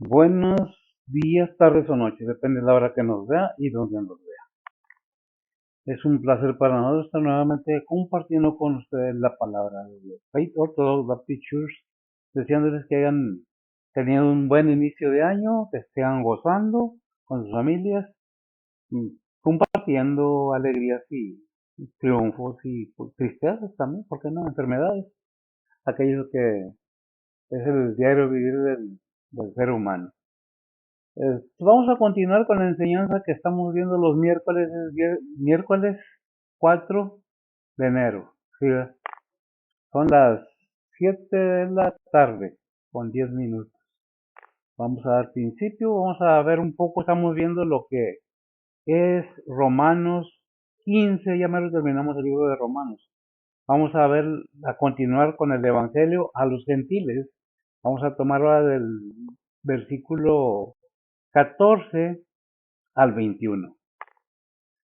Buenos días, tardes o noches, depende de la hora que nos vea y donde nos vea. Es un placer para nosotros estar nuevamente compartiendo con ustedes la palabra de Dios. Faith Orthodox Baptist Church, deseándoles que hayan tenido un buen inicio de año, que estén gozando con sus familias, compartiendo alegrías y triunfos y tristezas también, ¿por qué no? Enfermedades, aquello que es el diario vivir del ser humano. Vamos a continuar con la enseñanza que estamos viendo los miércoles, miércoles 4 de enero. ¿Sí? Son las 7 de la tarde con 10 minutos. Vamos a dar principio, vamos a ver un poco, estamos viendo lo que es Romanos 15, ya menos terminamos el libro de Romanos. Vamos a ver, a continuar con el Evangelio a los gentiles. Vamos a tomar ahora del versículo 14 al 21.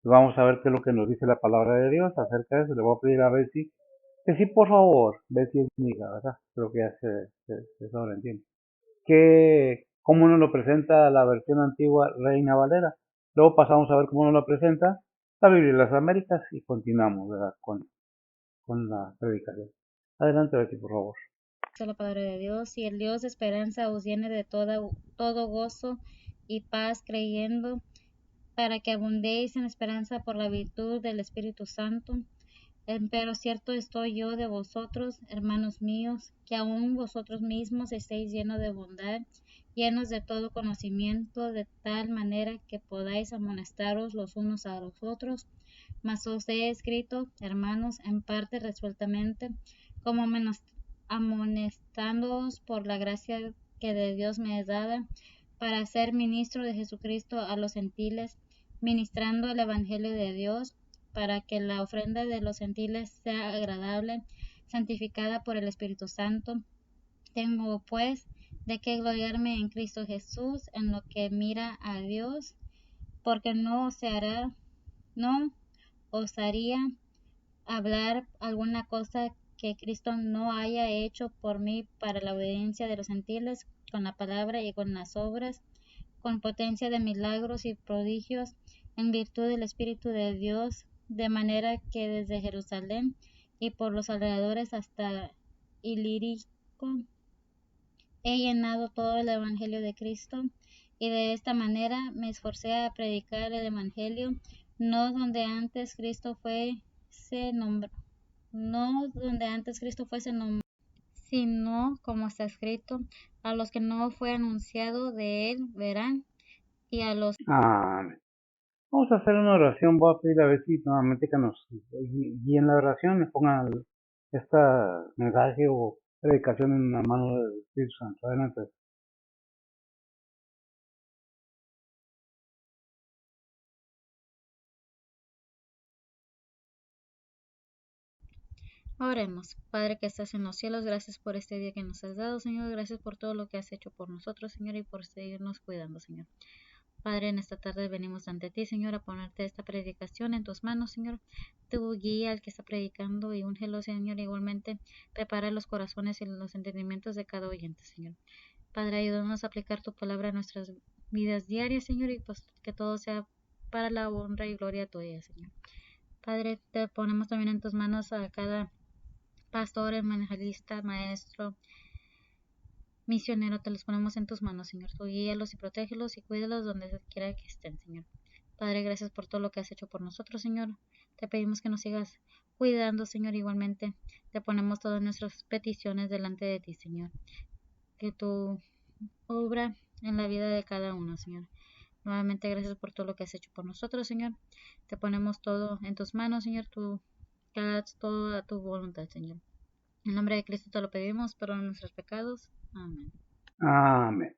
Vamos a ver qué es lo que nos dice la palabra de Dios acerca de eso. Le voy a pedir a Betsy que sí, por favor, Betsy es mi hija, ¿verdad? Creo que ya se sobreentiende. ¿Cómo nos lo presenta la versión antigua Reina Valera? Luego pasamos a ver cómo nos lo presenta la Biblia de las Américas y continuamos, ¿verdad? Con la predicación. Adelante, Betsy, por favor. La palabra de Dios, y el Dios de esperanza os llene de todo gozo y paz creyendo, para que abundéis en esperanza por la virtud del Espíritu Santo. Pero cierto estoy yo de vosotros, hermanos míos, que aun vosotros mismos estéis llenos de bondad, llenos de todo conocimiento, de tal manera que podáis amonestaros los unos a los otros. Mas os he escrito, hermanos, en parte resueltamente, como amonestándoos por la gracia que de Dios me es dada, para ser ministro de Jesucristo a los gentiles, ministrando el Evangelio de Dios, para que la ofrenda de los gentiles sea agradable, santificada por el Espíritu Santo. Tengo pues de qué gloriarme en Cristo Jesús en lo que mira a Dios, porque no osaría hablar alguna cosa que Cristo no haya hecho por mí para la obediencia de los gentiles, con la palabra y con las obras, con potencia de milagros y prodigios, en virtud del Espíritu de Dios, de manera que desde Jerusalén y por los alrededores hasta Ilírico he llenado todo el Evangelio de Cristo, y de esta manera me esforcé a predicar el Evangelio, no donde antes Cristo fuese nombrado, sino como está escrito, a los que no fue anunciado de él verán, y a los Amén. Vamos a hacer una oración. Voy a pedir a Betsy nuevamente que nos guíe en la oración, me ponga este mensaje o predicación en la mano del Espíritu Santo. Adelante. Oremos. Padre que estás en los cielos, gracias por este día que nos has dado, Señor. Gracias por todo lo que has hecho por nosotros, Señor, y por seguirnos cuidando, Señor. Padre, en esta tarde venimos ante ti, Señor, a ponerte esta predicación en tus manos, Señor. Tu guía al que está predicando y úngelo, Señor. Igualmente, prepara los corazones y los entendimientos de cada oyente, Señor. Padre, ayúdanos a aplicar tu palabra a nuestras vidas diarias, Señor, y pues que todo sea para la honra y gloria tuya, Señor. Padre, te ponemos también en tus manos a cada pastor, evangelista, maestro, misionero, te los ponemos en tus manos, Señor. Tú guíalos y protégelos y cuídalos donde quiera que estén, Señor. Padre, gracias por todo lo que has hecho por nosotros, Señor. Te pedimos que nos sigas cuidando, Señor. Igualmente, te ponemos todas nuestras peticiones delante de ti, Señor. Que tu obra en la vida de cada uno, Señor. Nuevamente, gracias por todo lo que has hecho por nosotros, Señor. Te ponemos todo en tus manos, Señor. Tú que hagas todo a tu voluntad, Señor. En nombre de Cristo te lo pedimos, perdona nuestros pecados. Amén. Amén.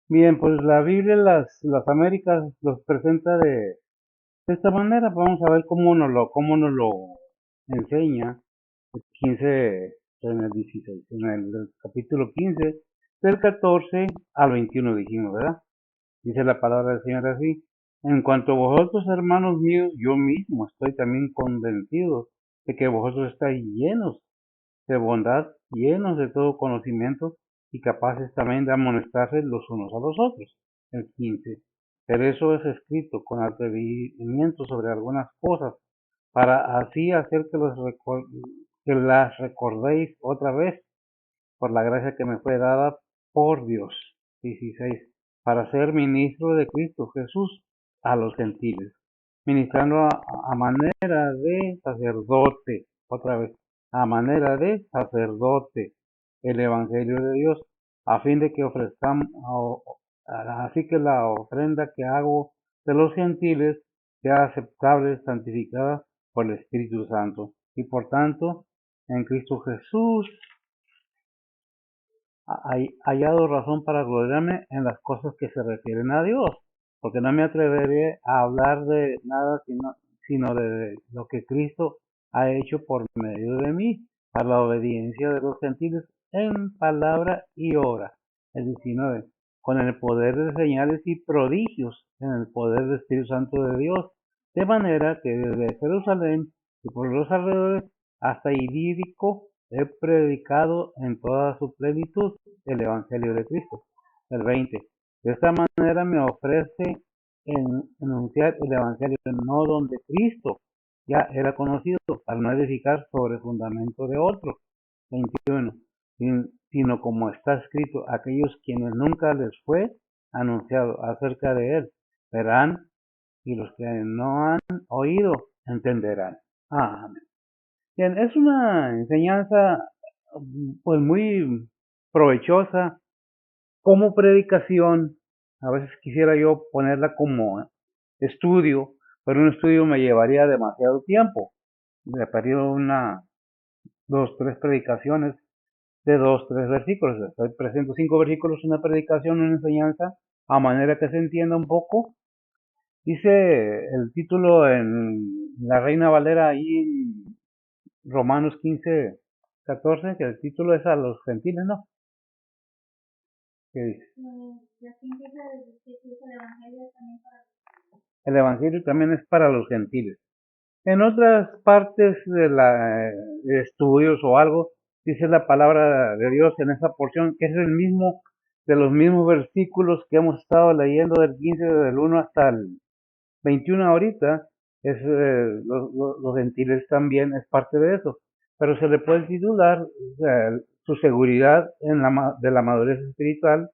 Bien, pues la Biblia, las Américas los presenta de esta manera. Vamos a ver cómo nos lo enseña el 15 en el 16, en el capítulo 15, del 14 al 21 dijimos, ¿verdad? Dice la palabra del Señor así: en cuanto a vosotros, hermanos míos, yo mismo estoy también convencido de que vosotros estáis llenos de bondad, llenos de todo conocimiento, y capaces también de amonestarse los unos a los otros. El 15. Pero eso es escrito con atrevimiento sobre algunas cosas, para así hacer que las recordéis otra vez, por la gracia que me fue dada por Dios. 16. Para ser ministro de Cristo Jesús a los gentiles, ministrando a manera de sacerdote, otra vez, a manera de sacerdote, el Evangelio de Dios, a fin de que ofrezcamos, así que la ofrenda que hago de los gentiles sea aceptable, santificada por el Espíritu Santo. Y por tanto, en Cristo Jesús hallado razón para gloriarme en las cosas que se refieren a Dios, porque no me atreveré a hablar de nada sino de lo que Cristo ha hecho por medio de mí, para la obediencia de los gentiles en palabra y obra. El 19. Con el poder de señales y prodigios, en el poder del Espíritu Santo de Dios, de manera que desde Jerusalén y por los alrededores hasta Ilírico he predicado en toda su plenitud el Evangelio de Cristo. El 20. De esta manera me ofrece en anunciar el Evangelio no donde Cristo ya era conocido, para no edificar sobre el fundamento de otro. 21. Sino como está escrito, aquellos quienes nunca les fue anunciado acerca de él verán, y los que no han oído entenderán. Amén. Bien, es una enseñanza pues muy provechosa como predicación. A veces quisiera yo ponerla como estudio, pero un estudio me llevaría demasiado tiempo. Me perdido una, dos, tres predicaciones de dos, tres versículos. Estoy presento 5 versículos, una predicación, una enseñanza, a manera que se entienda un poco. Dice el título en la Reina Valera ahí en Romanos 15:14, que el título es a los gentiles, ¿no? ¿Qué dice? El Evangelio también es para los gentiles. En otras partes de estudios o algo, dice la palabra de Dios en esa porción, que es el mismo, de los mismos versículos que hemos estado leyendo del 15, del 1 hasta el 21 ahorita, es, los gentiles también es parte de eso, pero se le puede titular su seguridad de la madurez espiritual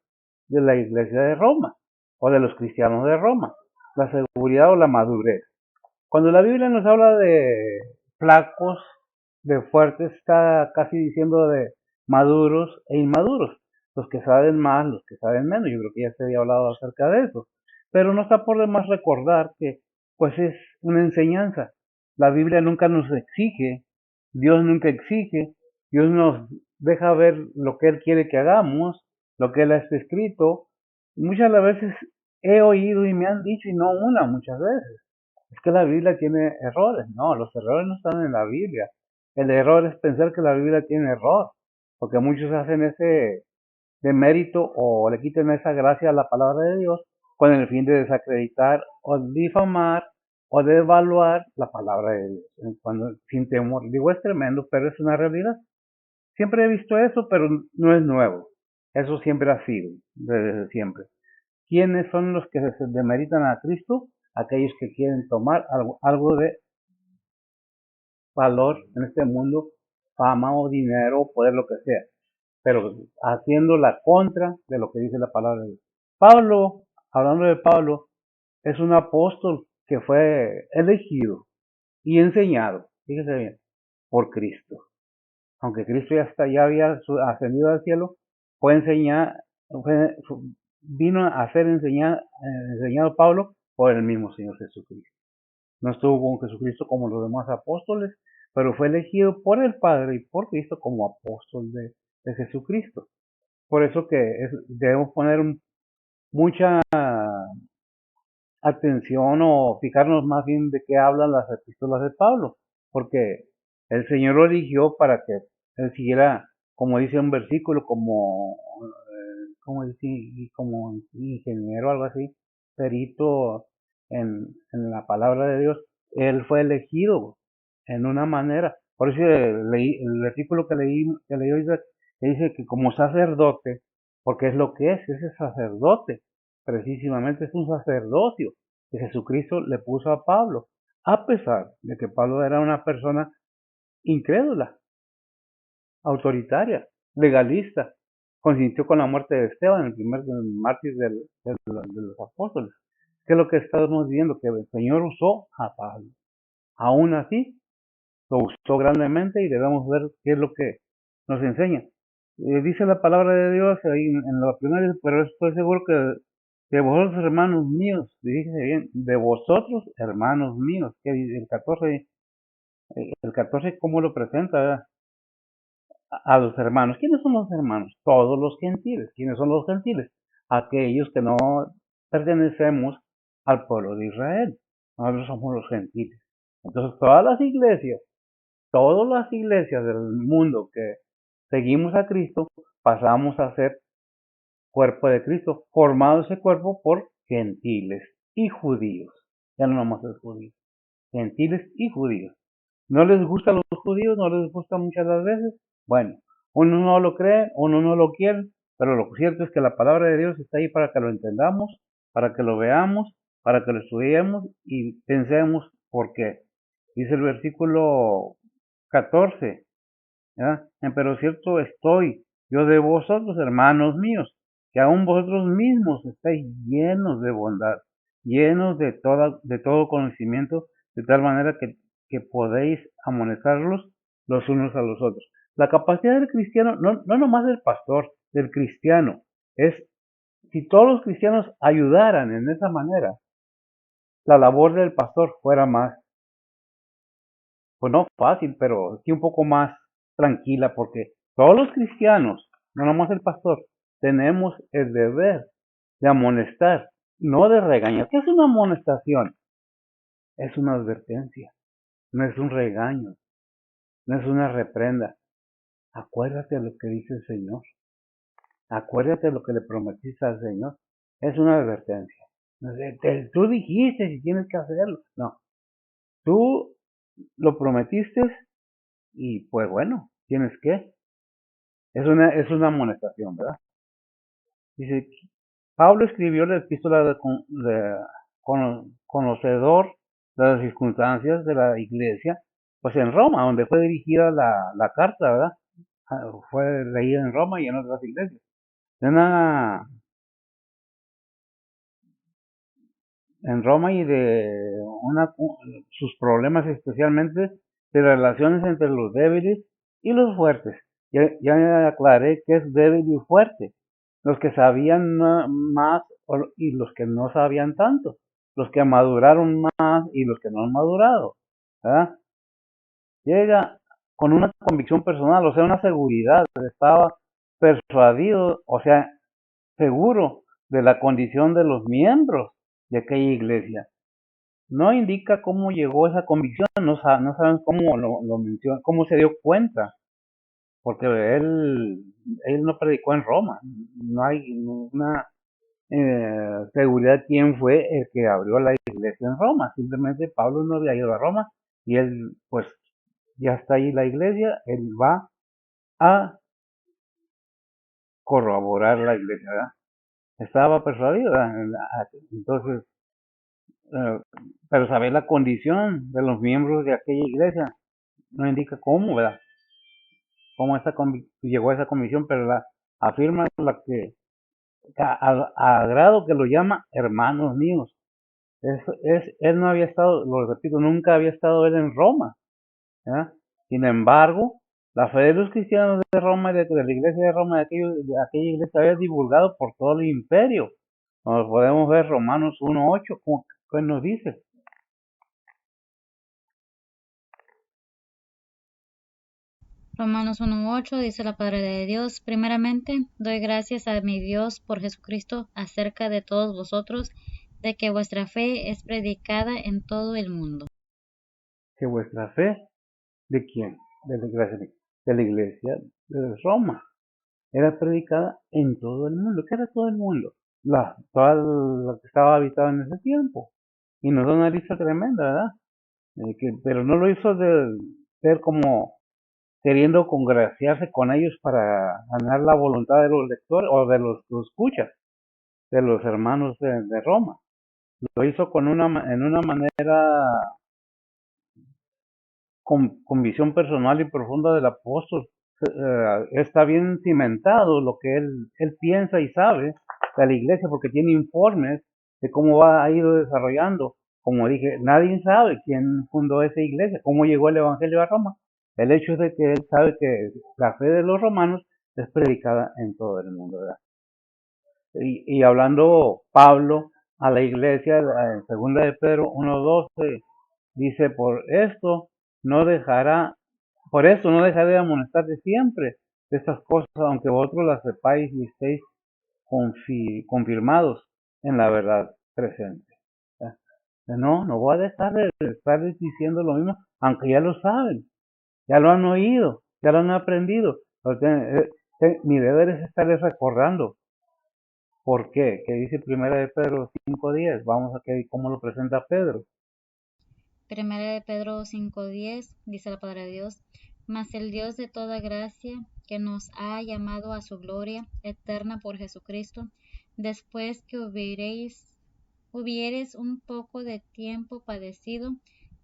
de la iglesia de Roma o de los cristianos de Roma, la seguridad o la madurez. Cuando la Biblia nos habla de flacos, de fuertes, está casi diciendo de maduros e inmaduros, los que saben más, los que saben menos. Yo creo que ya se había hablado acerca de eso, pero no está por demás recordar que pues es una enseñanza. La Biblia nunca nos exige, Dios nunca exige, Dios nos deja ver lo que Él quiere que hagamos, lo que Él ha escrito. Muchas veces he oído y me han dicho, y no una, muchas veces, es que la Biblia tiene errores. No, los errores no están en la Biblia. El error es pensar que la Biblia tiene error, porque muchos hacen ese de mérito o le quiten esa gracia a la palabra de Dios con el fin de desacreditar o difamar o de evaluar la palabra de Dios. Cuando, sin temor, digo, es tremendo, pero es una realidad. Siempre he visto eso, pero no es nuevo. Eso siempre ha sido, desde siempre. ¿Quiénes son los que se demeritan a Cristo? Aquellos que quieren tomar algo de valor en este mundo, fama o dinero, poder, lo que sea, pero haciendo la contra de lo que dice la palabra de Dios. Pablo, hablando de Pablo, es un apóstol que fue elegido y enseñado, fíjese bien, por Cristo. Aunque Cristo ya había ascendido al cielo, fue enseñado, vino a ser enseñado Pablo por el mismo Señor Jesucristo. No estuvo con Jesucristo como los demás apóstoles, pero fue elegido por el Padre y por Cristo como apóstol de Jesucristo. Por eso que debemos poner mucha atención o fijarnos más bien de qué hablan las epístolas de Pablo, porque el Señor lo eligió para que él siguiera, como dice un versículo, como ingeniero, algo así, perito en la palabra de Dios. Él fue elegido en una manera. Por eso el versículo que leí hoy, que dice que como sacerdote porque es lo que es ese sacerdote, precisamente es un sacerdocio que Jesucristo le puso a Pablo, a pesar de que Pablo era una persona incrédula, autoritaria, legalista, consintió con la muerte de Esteban, el primer mártir de los apóstoles. ¿Qué es lo que estamos viendo? Que el Señor usó a Pablo. Aún así, lo usó grandemente y debemos ver qué es lo que nos enseña. Dice la palabra de Dios ahí en la primera, pero estoy seguro que vosotros, hermanos míos, dice bien, de vosotros, hermanos míos, que el 14, ¿cómo lo presenta? ¿Verdad? A los hermanos. ¿Quiénes son los hermanos? Todos los gentiles. ¿Quiénes son los gentiles? Aquellos que no pertenecemos al pueblo de Israel. Nosotros somos los gentiles. Entonces todas las iglesias del mundo que seguimos a Cristo, pasamos a ser cuerpo de Cristo, formado ese cuerpo por gentiles y judíos. Ya no nomás es judíos. Gentiles y judíos. ¿No les gusta a los judíos? ¿No les gusta muchas las veces? Bueno, uno no lo cree, uno no lo quiere, pero lo cierto es que la palabra de Dios está ahí para que lo entendamos, para que lo veamos, para que lo estudiemos y pensemos por qué. Dice el versículo 14, ¿ya? Pero cierto estoy yo de vosotros, hermanos míos, que aún vosotros mismos estáis llenos de bondad, llenos de todo conocimiento, de tal manera que podéis amonestarlos los unos a los otros. La capacidad del cristiano, no nomás del pastor, del cristiano, es si todos los cristianos ayudaran en esa manera, la labor del pastor fuera más, pues no fácil, pero sí un poco más tranquila, porque todos los cristianos, no nomás el pastor, tenemos el deber de amonestar, no de regañar. ¿Qué es una amonestación? Es una advertencia, no es un regaño, no es una reprenda. Acuérdate de lo que dice el Señor, acuérdate de lo que le prometiste al Señor. Es una advertencia. Tú dijiste si tienes que hacerlo. No, tú lo prometiste y pues bueno, tienes que. Es una amonestación, ¿verdad? Dice, Pablo escribió la epístola conocedor de las circunstancias de la iglesia, pues en Roma, donde fue dirigida la carta, ¿verdad? Fue leída en Roma y en otras iglesias. En Roma y sus problemas especialmente de relaciones entre los débiles y los fuertes. Ya aclaré que es débil y fuerte. Los que sabían más y los que no sabían tanto. Los que maduraron más y los que no han madurado. ¿Verdad? Llega con una convicción personal, o sea, una seguridad. Estaba persuadido, o sea, seguro de la condición de los miembros de aquella iglesia. No indica cómo llegó esa convicción, no saben cómo lo menciona, cómo se dio cuenta, porque él no predicó en Roma, no hay una seguridad quién fue el que abrió la iglesia en Roma, simplemente Pablo no había ido a Roma y él pues ya está ahí la iglesia, él va a corroborar la iglesia, ¿verdad? Estaba persuadido, ¿verdad? Entonces, eh, pero saber la condición de los miembros de aquella iglesia no indica cómo, ¿verdad? Cómo llegó a esa convicción, pero afirma la que a grado que lo llama hermanos míos. Él no había estado, lo repito, nunca había estado él en Roma, ¿verdad? Sin embargo, la fe de los cristianos de Roma, de la iglesia de Roma, de aquella iglesia, había divulgado por todo el imperio. Nos podemos ver Romanos 1:8, ¿qué nos dice? Romanos 1:8 dice la palabra de Dios, primeramente doy gracias a mi Dios por Jesucristo acerca de todos vosotros, de que vuestra fe es predicada en todo el mundo. Que vuestra fe, ¿de quién? De la iglesia de Roma. Era predicada en todo el mundo. ¿Qué era todo el mundo? Toda lo que estaba habitado en ese tiempo. Y nos da una lista tremenda, ¿verdad? Pero no lo hizo de ser como queriendo congraciarse con ellos para ganar la voluntad de los lectores o de los escuchas, de los hermanos de Roma. Lo hizo en una manera con visión personal y profunda del apóstol. Está bien cimentado lo que él piensa y sabe de la iglesia, porque tiene informes de cómo ha ido desarrollando. Como dije, nadie sabe quién fundó esa iglesia, cómo llegó el evangelio a Roma. El hecho es de que él sabe que la fe de los romanos es predicada en todo el mundo, ¿verdad? Y hablando Pablo a la iglesia en segunda de Pedro 1:12, dice, por esto no dejaré de amonestarte siempre de estas cosas, aunque vosotros las sepáis y estéis confirmados en la verdad presente. No voy a dejar de estar diciendo lo mismo, aunque ya lo saben, ya lo han oído, ya lo han aprendido. Mi deber es estarles recordando. ¿Por qué? ¿Qué dice Primera de Pedro 5:10? Vamos a ver cómo lo presenta Pedro. Primera de Pedro 5:10 dice la palabra de Dios, mas el Dios de toda gracia, que nos ha llamado a su gloria eterna por Jesucristo, después que hubiereis un poco de tiempo padecido,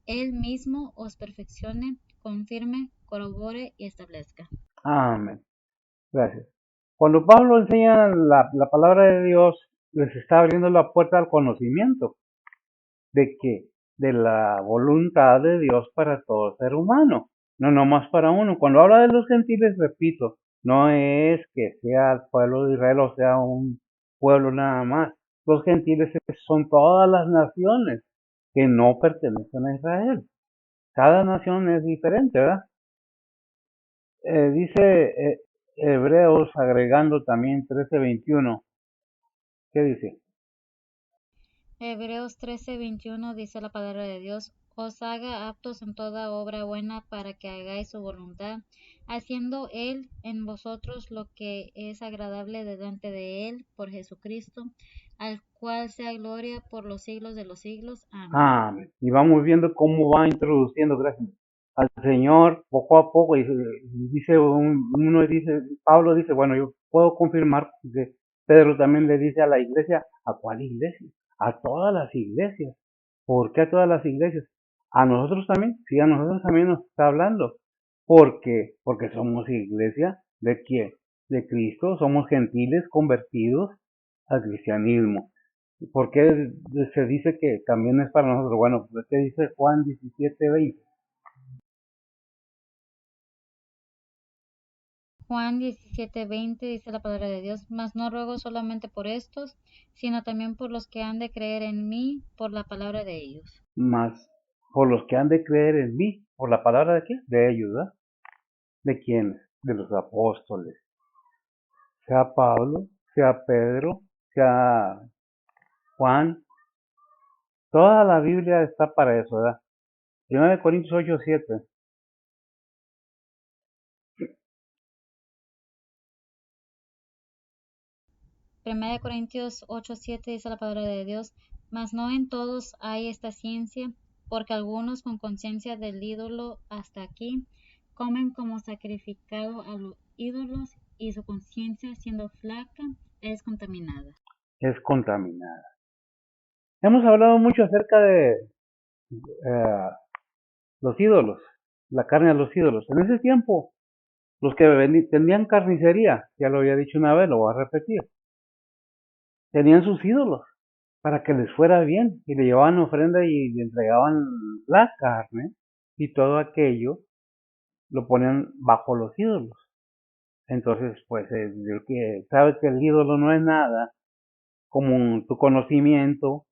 Él mismo os perfeccione, confirme, corrobore y establezca. Amén. Gracias. Cuando Pablo enseña la palabra de Dios, les está abriendo la puerta al conocimiento de que de la voluntad de Dios para todo ser humano, no nomás para uno. Cuando habla de los gentiles, repito, no es que sea el pueblo de Israel o sea un pueblo nada más. Los gentiles son todas las naciones que no pertenecen a Israel. Cada nación es diferente, ¿verdad? Dice Hebreos, agregando también 13:21. ¿Qué dice? Hebreos 13:21 dice la palabra de Dios, os haga aptos en toda obra buena para que hagáis su voluntad, haciendo Él en vosotros lo que es agradable delante de Él por Jesucristo, al cual sea gloria por los siglos de los siglos. Amén. Amén. Y vamos viendo cómo va introduciendo, gracias al Señor, poco a poco, y Pablo dice, bueno, yo puedo confirmar que Pedro también le dice a la iglesia, ¿a cuál iglesia? A todas las iglesias. ¿Por qué a todas las iglesias? A nosotros también, sí, a nosotros también nos está hablando. ¿Por qué? Porque somos iglesia de quién? De Cristo, somos gentiles convertidos al cristianismo. ¿Por qué se dice que también es para nosotros? Bueno, pues ¿qué dice Juan 17:20? Juan 17:20 dice la palabra de Dios, mas no ruego solamente por estos, sino también por los que han de creer en mí por la palabra de ellos. Más por los que han de creer en mí, por la palabra de qué? De ellos, ¿verdad? ¿De quiénes? De los apóstoles. Sea Pablo, sea Pedro, sea Juan. Toda la Biblia está para eso, ¿verdad? 1 Corintios 8:7. Primera de Corintios 8:7 dice la palabra de Dios, mas no en todos hay esta ciencia, porque algunos con conciencia del ídolo hasta aquí comen como sacrificado a los ídolos y su conciencia siendo flaca es contaminada. Es contaminada. Hemos hablado mucho acerca de los ídolos, la carne de los ídolos. En ese tiempo, los que tenían carnicería, ya lo había dicho una vez, lo voy a repetir, tenían sus ídolos para que les fuera bien y le llevaban ofrenda y le entregaban la carne y todo aquello lo ponían bajo los ídolos. Entonces, pues el que sabe que el ídolo no es nada, como tu conocimiento,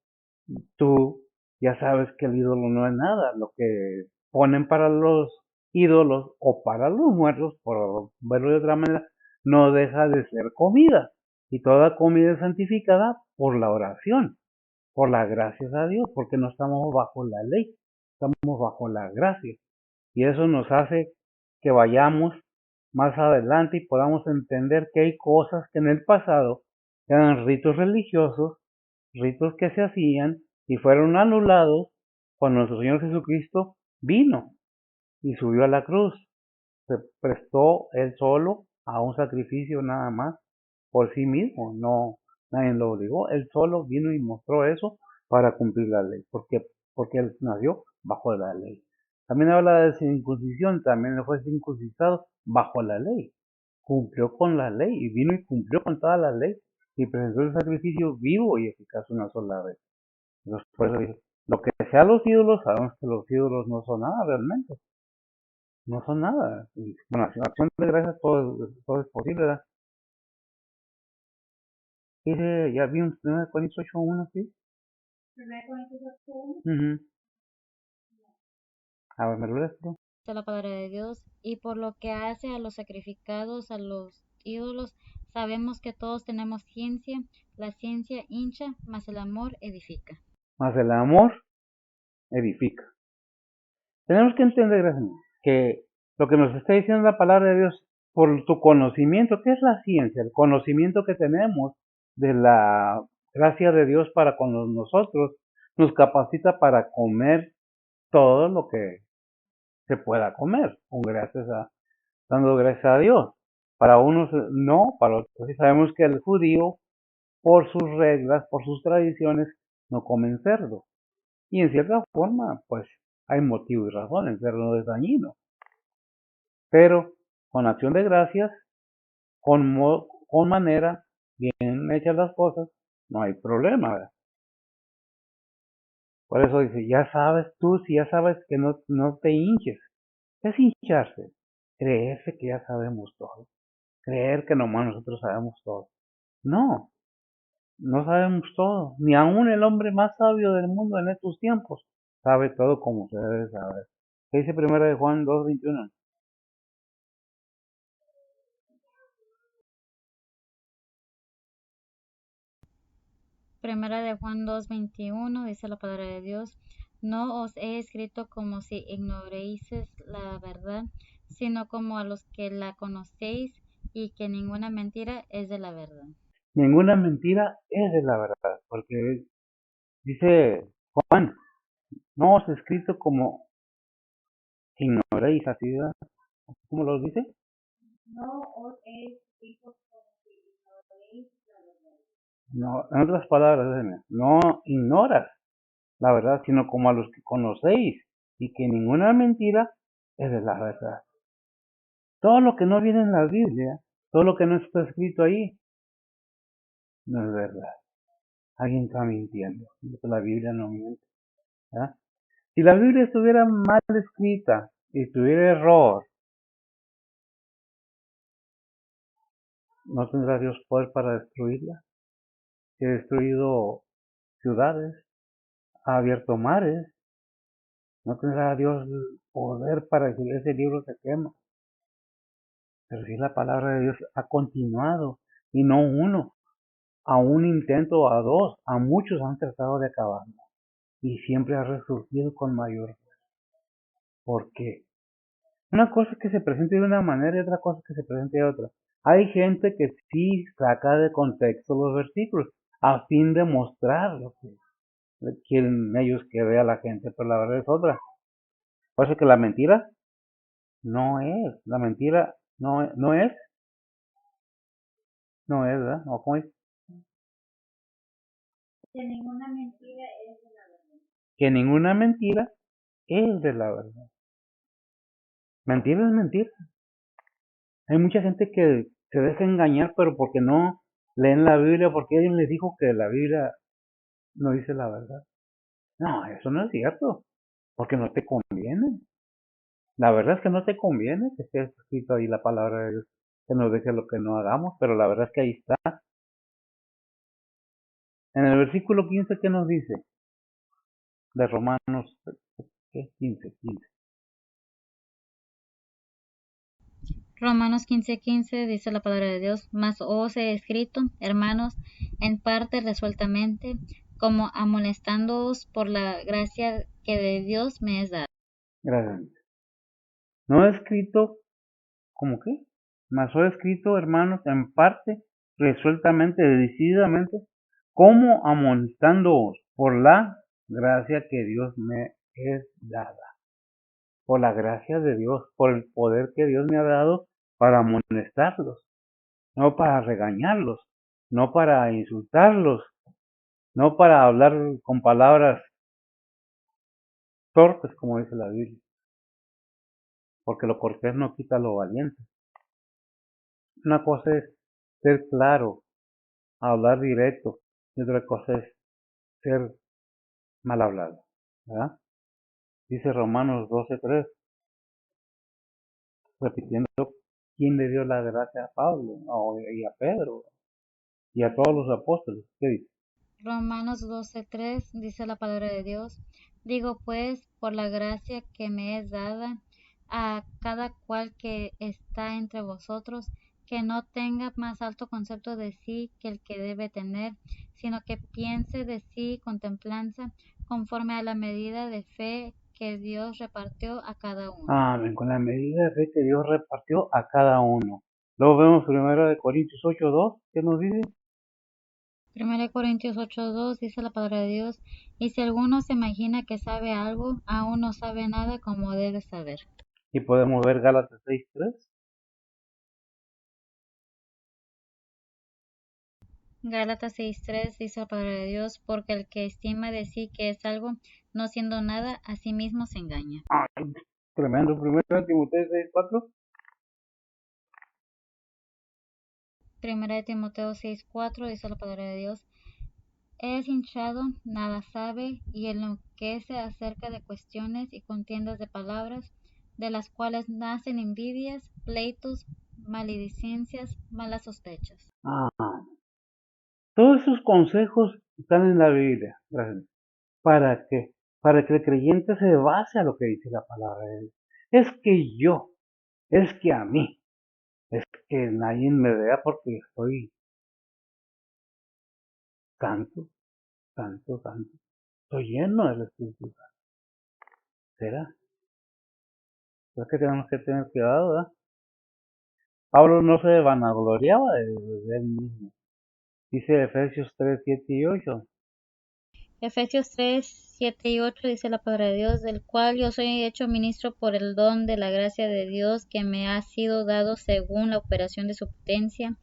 tú ya sabes que el ídolo no es nada. Lo que ponen para los ídolos o para los muertos, por verlo de otra manera, no deja de ser comida. Y toda comida es santificada por la oración, por las gracias a Dios, porque no estamos bajo la ley, estamos bajo la gracia. Y eso nos hace que vayamos más adelante y podamos entender que hay cosas que en el pasado eran ritos religiosos, ritos que se hacían y fueron anulados cuando nuestro Señor Jesucristo vino y subió a la cruz. se prestó él solo a un sacrificio nada más por sí mismo, no, nadie lo obligó, él solo vino y mostró eso para cumplir la ley, porque él nació bajo la ley. También habla de circuncisión, también fue circuncisado bajo la ley, cumplió con la ley y vino y cumplió con toda la ley y presentó el sacrificio vivo y eficaz una sola vez. Entonces, por eso dice, lo que sea los ídolos, sabemos que los ídolos no son nada realmente, no son nada. Y, bueno, acción de gracias todo es posible, ¿verdad? Dice, ya vi un 1 Corintios 8:1, ¿sí? 1 Corintios 8:1. Uh-huh. A ver, ¿me lo lees tú? La palabra de Dios, y por lo que hace a los sacrificados a los ídolos, sabemos que todos tenemos ciencia, la ciencia hincha, mas el amor edifica. Más el amor edifica. Tenemos que entender, hermano, que lo que nos está diciendo la palabra de Dios, por tu conocimiento, ¿qué es la ciencia? El conocimiento que tenemos de la gracia de Dios para con nosotros, nos capacita para comer todo lo que se pueda comer, dando gracias a Dios. Para unos no, para otros sí. Sabemos que el judío, por sus reglas, por sus tradiciones, no comen cerdo. Y en cierta forma, pues hay motivo y razón, el cerdo no es dañino. Pero con acción de gracias, con manera, bien hechas las cosas, no hay problema, ¿verdad? Por eso dice, ya sabes tú, si ya sabes que no te hinches. ¿Qué es hincharse? Creerse que ya sabemos todo. Creer que nomás nosotros sabemos todo. No, no sabemos todo. Ni aún el hombre más sabio del mundo en estos tiempos sabe todo como se debe saber. ¿Qué dice 1 de Juan 2:21? Primera de Juan 2:21 dice la palabra de Dios, no os he escrito como si ignoréis la verdad, sino como a los que la conocéis, y que ninguna mentira es de la verdad. Ninguna mentira es de la verdad, porque dice Juan, no os he escrito como ignoréis, así, ¿verdad? ¿Cómo lo dice? No os he escrito como si ignoréis la verdad. No, en otras palabras, no ignoras la verdad, sino como a los que conocéis, y que ninguna mentira es de la verdad. Todo lo que no viene en la Biblia, todo lo que no está escrito ahí, no es verdad. Alguien está mintiendo. La Biblia no miente. ¿Verdad? Si la Biblia estuviera mal escrita y tuviera error, ¿no tendrá Dios poder para destruirla? Si ha destruido ciudades, ha abierto mares, ¿no tendrá Dios poder para que ese libro se quema? Pero si la palabra de Dios ha continuado, y no uno, a un intento, a dos, a muchos han tratado de acabarlo, y siempre ha resurgido con mayor fuerza. ¿Por qué? Una cosa es que se presente de una manera y otra cosa es que se presente de otra. Hay gente que sí saca de contexto los versículos a fin de mostrar lo que quieren ellos que vea la gente, pero la verdad es otra. Por eso que la mentira la mentira no es, ¿verdad? ¿O cómo es? Que ninguna mentira es de la verdad. Que ninguna mentira es de la verdad. Mentira es mentira. Hay mucha gente que se deja engañar, pero porque no leen la Biblia, porque alguien les dijo que la Biblia no dice la verdad. No, eso no es cierto, porque no te conviene. La verdad es que no te conviene que esté escrito ahí la palabra de Dios, que nos deje lo que no hagamos, pero la verdad es que ahí está. En el versículo 15, ¿qué nos dice? De Romanos, ¿qué? 15. Romanos 15:15 dice la palabra de Dios, mas os he escrito, hermanos, en parte resueltamente, como amonestándoos por la gracia que de Dios me es dada. Gracias. No he escrito, ¿cómo qué? Mas he escrito, hermanos, en parte, resueltamente, decididamente, como amonestándoos por la gracia que Dios me es dada. por la gracia de Dios, por el poder que Dios me ha dado para amonestarlos, no para regañarlos, no para insultarlos, no para hablar con palabras torpes, como dice la Biblia, porque lo cortés no quita lo valiente. Una cosa es ser claro, hablar directo, y otra cosa es ser mal hablado, ¿verdad? Dice Romanos 12:3, repitiendo quién le dio la gracia a Pablo y a Pedro y a todos los apóstoles. ¿Qué dice? Romanos 12:3 dice la palabra de Dios. Digo pues, por la gracia que me es dada a cada cual que está entre vosotros, que no tenga más alto concepto de sí que el que debe tener, sino que piense de sí con templanza, conforme a la medida de fe que Dios repartió a cada uno. Amén, con la medida de fe que Dios repartió a cada uno. Luego vemos 1 Corintios 8:2, ¿qué nos dice? 1 Corintios 8:2 dice la palabra de Dios, y si alguno se imagina que sabe algo, aún no sabe nada como debe saber. Y podemos ver Gálatas 6:3. Gálatas 6:3 dice la palabra de Dios, porque el que estima de sí que es algo, no siendo nada, a sí mismo se engaña. Ay, tremendo. 1 Timoteo 6:4. 1 Timoteo 6:4 dice la palabra de Dios, es hinchado, nada sabe, y enloquece acerca de cuestiones y contiendas de palabras, de las cuales nacen envidias, pleitos, maledicencias, malas sospechas. Todos esos consejos están en la Biblia. Gracias. ¿Para qué? Para que el creyente se base a lo que dice la palabra de Dios. Es que yo, es que a mí, es que nadie me vea porque soy santo, santo, santo. Estoy lleno del Espíritu Santo. ¿Será? Es que tenemos que tener cuidado, ¿verdad? Pablo no se vanagloriaba de él mismo. Dice Efesios 3:7 y 8. Efesios 3:7 y 8 dice la palabra de Dios, del cual yo soy hecho ministro por el don de la gracia de Dios que me ha sido dado según la operación de su potencia.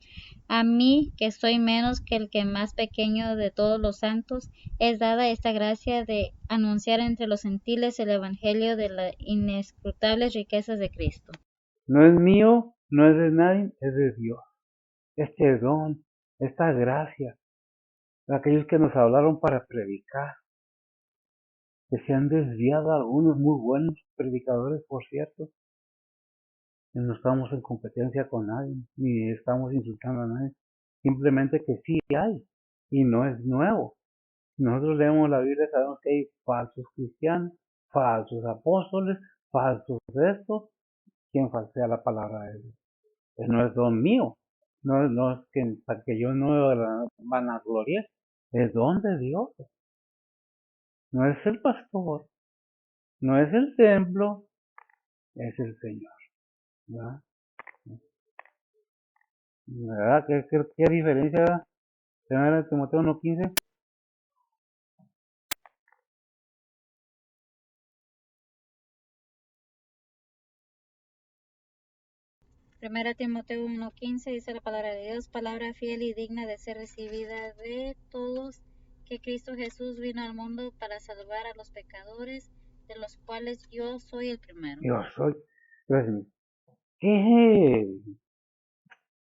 A mí, que soy menos que el que más pequeño de todos los santos, es dada esta gracia de anunciar entre los gentiles el evangelio de las inescrutables riquezas de Cristo. No es mío, no es de nadie, es de Dios. Este don, esta gracia, aquellos que nos hablaron para predicar, que se han desviado algunos muy buenos predicadores, por cierto. No estamos en competencia con nadie, ni estamos insultando a nadie. Simplemente que sí hay, y no es nuevo. Nosotros leemos la Biblia, sabemos que hay falsos cristianos, falsos apóstoles, falsos estos, quien falsea la palabra de Dios. No es don mío, no es que, para que yo no la vanaglorie, es don de Dios. No es el pastor, no es el templo, es el Señor. ¿Verdad? ¿Verdad? ¿Qué diferencia? 1 Timoteo 1:15. 1 Timoteo 1:15 dice la palabra de Dios, palabra fiel y digna de ser recibida de todos, que Cristo Jesús vino al mundo para salvar a los pecadores, de los cuales yo soy el primero. Yo soy. Gracias. ¿Qué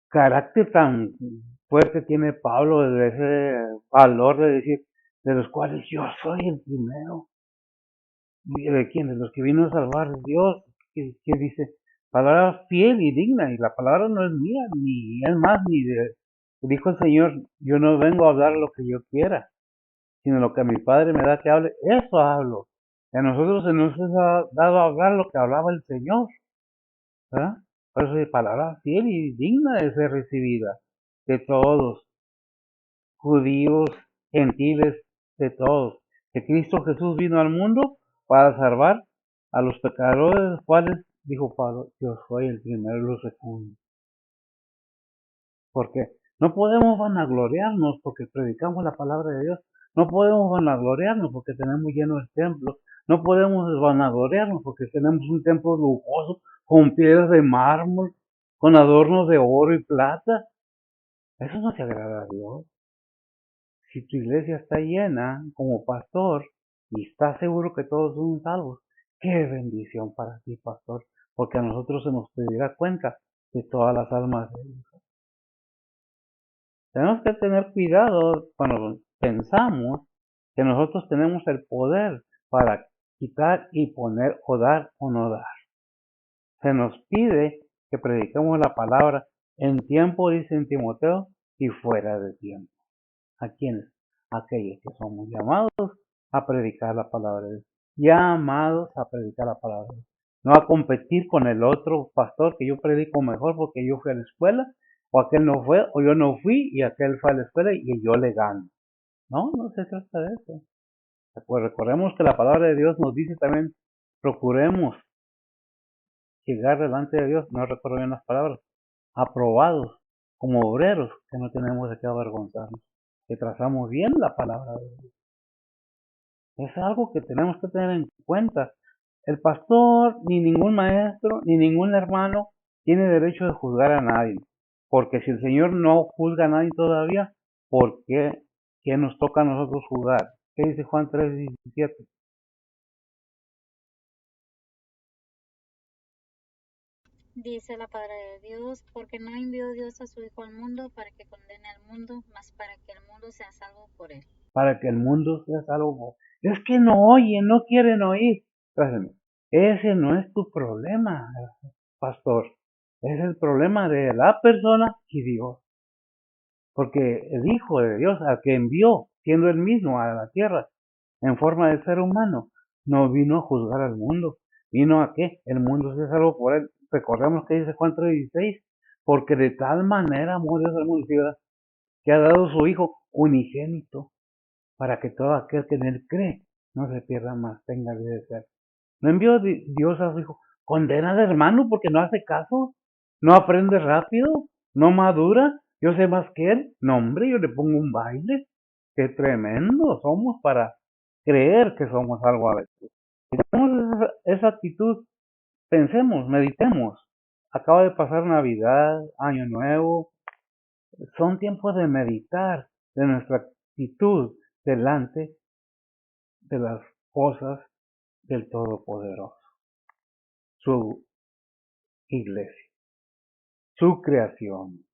carácter tan fuerte tiene Pablo de ese valor de decir, de los cuales yo soy el primero? ¿De quién? De los que vino a salvar Dios. ¿Qué dice? Palabra fiel y digna, y la palabra no es mía, ni es más, ni de... Dijo el Señor, yo no vengo a hablar lo que yo quiera, sino lo que mi Padre me da que hable, eso hablo. Y a nosotros se nos ha dado a hablar lo que hablaba el Señor, ¿verdad? Por eso es palabra fiel y digna de ser recibida de todos, judíos, gentiles, de todos. Que Cristo Jesús vino al mundo para salvar a los pecadores, los cuales, dijo Pablo, yo soy el primero y los segundo. Porque no podemos vanagloriarnos porque predicamos la palabra de Dios. No podemos vanagloriarnos porque tenemos lleno el templo. No podemos vanagloriarnos porque tenemos un templo lujoso con piedras de mármol, con adornos de oro y plata. Eso no te agrada a Dios. Si tu iglesia está llena como pastor y estás seguro que todos son salvos, qué bendición para ti, pastor, porque a nosotros se nos pedirá cuenta de todas las almas de Dios. Tenemos que tener cuidado cuando pensamos que nosotros tenemos el poder para quitar y poner o dar o no dar. Se nos pide que prediquemos la palabra en tiempo, dice en Timoteo, y fuera de tiempo. ¿A quiénes? Aquellos que somos llamados a predicar la palabra de Dios. Llamados a predicar la palabra de Dios. No a competir con el otro pastor que yo predico mejor porque yo fui a la escuela, o aquel no fue, o yo no fui y aquel fue a la escuela y yo le gano. No, no se trata de eso. Pues recordemos que la palabra de Dios nos dice también, procuremos llegar delante de Dios, no recuerdo bien las palabras, aprobados como obreros, que no tenemos de qué avergonzarnos, que trazamos bien la palabra de Dios. Es algo que tenemos que tener en cuenta. El pastor, ni ningún maestro, ni ningún hermano tiene derecho de juzgar a nadie. Porque si el Señor no juzga a nadie todavía, ¿por qué? ¿Qué nos toca a nosotros juzgar? ¿Qué dice Juan 3:17? Dice la palabra de Dios, porque no envió Dios a su Hijo al mundo para que condene al mundo, mas para que el mundo sea salvo por él. Para que el mundo sea salvo. Es que no oyen, no quieren oír. Ese no es tu problema, pastor. Es el problema de la persona y Dios. Porque el Hijo de Dios, al que envió, siendo él mismo a la tierra, en forma de ser humano, no vino a juzgar al mundo. ¿Vino a qué? El mundo sea salvo por él. Recordemos que dice Juan 3:16, porque de tal manera amó Dios al mundo, que ha dado su Hijo unigénito, para que todo aquel que en él cree no se pierda más, tenga vida eterna. No envió Dios a su Hijo. Condena al hermano porque no hace caso, no aprende rápido, no madura. Yo sé más que él. No, hombre, yo le pongo un baile. Qué tremendo somos para creer que somos algo a veces. Si tenemos esa actitud, pensemos, meditemos. Acaba de pasar Navidad, Año Nuevo. Son tiempos de meditar de nuestra actitud delante de las cosas del Todopoderoso, su iglesia, su creación.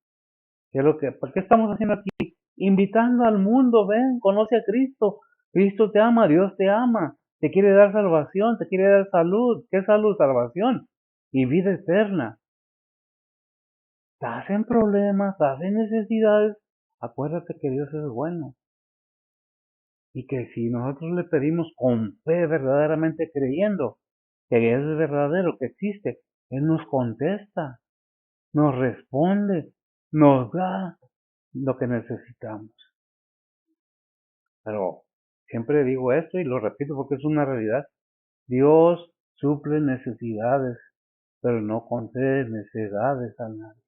¿Por qué estamos haciendo aquí? Invitando al mundo, ven, conoce a Cristo. Cristo te ama, Dios te ama, te quiere dar salvación, te quiere dar salud. ¿Qué salud? Salvación y vida eterna. Estás en problemas, estás en necesidades. Acuérdate que Dios es bueno. Y que si nosotros le pedimos con fe, verdaderamente creyendo que es verdadero, que existe, Él nos contesta, nos responde, nos da lo que necesitamos. Pero siempre digo esto y lo repito porque es una realidad. Dios suple necesidades, pero no concede necesidades a nadie.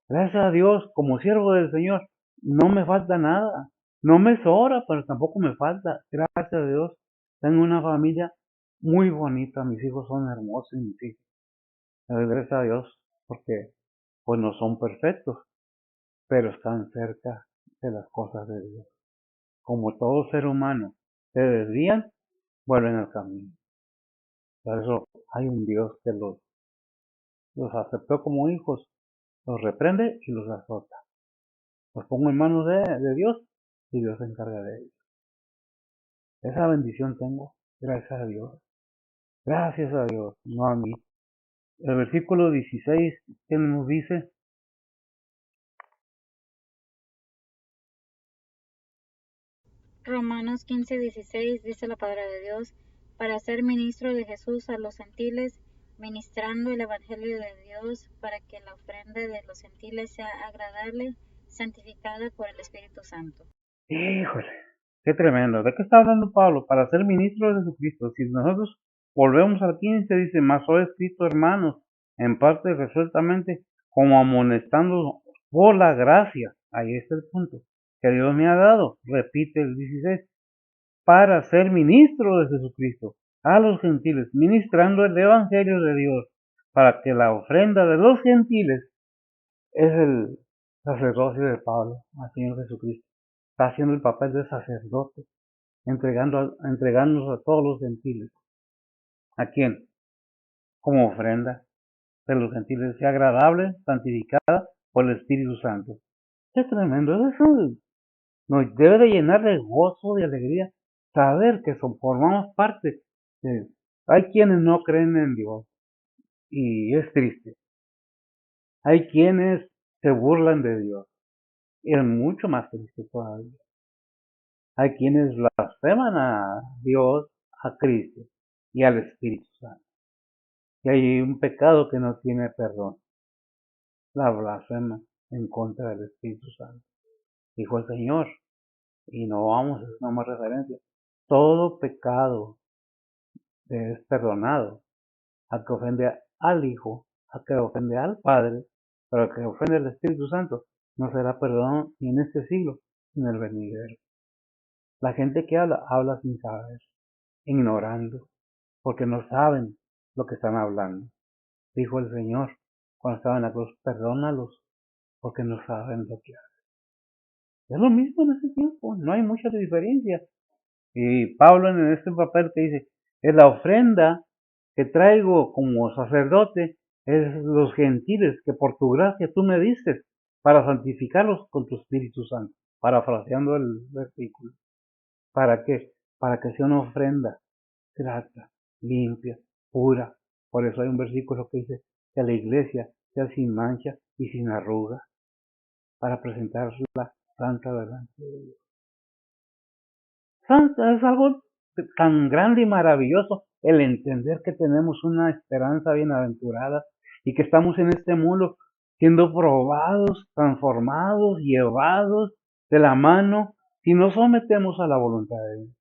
Gracias a Dios, como siervo del Señor, no me falta nada. No me sobra, pero tampoco me falta. Gracias a Dios, tengo una familia muy bonita. Mis hijos son hermosos, mis hijos. Gracias a Dios, porque pues no son perfectos, pero están cerca de las cosas de Dios. Como todo ser humano se desvían, vuelven al camino. Por eso hay un Dios que los aceptó como hijos, los reprende y los azota. Los pongo en manos de Dios y Dios se encarga de ellos. Esa bendición tengo, gracias a Dios. Gracias a Dios, no a mí. El versículo 16 que nos dice, Romanos 15:16 dice la palabra de Dios, para ser ministro de Jesús a los gentiles, ministrando el evangelio de Dios, para que la ofrenda de los gentiles sea agradable, santificada por el Espíritu Santo. híjole, qué tremendo. ¿De qué está hablando Pablo? Para ser ministro de Jesucristo. Si nosotros volvemos al 15, dice, mas soy escrito, hermanos, en parte resueltamente, como amonestando por la gracia. Ahí está el punto. que Dios me ha dado, repite el 16, para ser ministro de Jesucristo a los gentiles, ministrando el evangelio de Dios, para que la ofrenda de los gentiles es el sacerdocio de Pablo al Señor Jesucristo. Está haciendo el papel de sacerdote, entregándonos a todos los gentiles. ¿A quién? Como ofrenda de los gentiles, sea agradable, santificada por el Espíritu Santo. Qué tremendo, eso nos debe de llenar de gozo, de alegría, saber que formamos parte de... Hay quienes no creen en Dios y es triste. Hay quienes se burlan de Dios y es mucho más triste todavía. Hay quienes blasfeman a Dios, a Cristo y al Espíritu Santo. Y hay un pecado que no tiene perdón, la blasfema en contra del Espíritu Santo. Dijo el Señor, y no vamos a hacer una más referencia. Todo pecado es perdonado. A que ofende al Hijo, a que ofende al Padre, pero a que ofende al Espíritu Santo, no será perdonado ni en este siglo, ni en el venidero. La gente que habla, habla sin saber, ignorando, porque no saben lo que están hablando. Dijo el Señor cuando estaba en la cruz, perdónalos, porque no saben lo que hacen. Es lo mismo en ese tiempo, no hay mucha diferencia. Y Pablo en este papel que dice, es la ofrenda que traigo como sacerdote, es los gentiles que por tu gracia tú me diste para santificarlos con tu Espíritu Santo, parafraseando el versículo. ¿Para qué? Para que sea una ofrenda grata, limpia, pura. Por eso hay un versículo que dice que la iglesia sea sin mancha y sin arruga, para presentarla santa delante de Dios. Santa es algo tan grande y maravilloso el entender que tenemos una esperanza bienaventurada y que estamos en este mundo siendo probados, transformados, llevados de la mano si nos sometemos a la voluntad de Dios.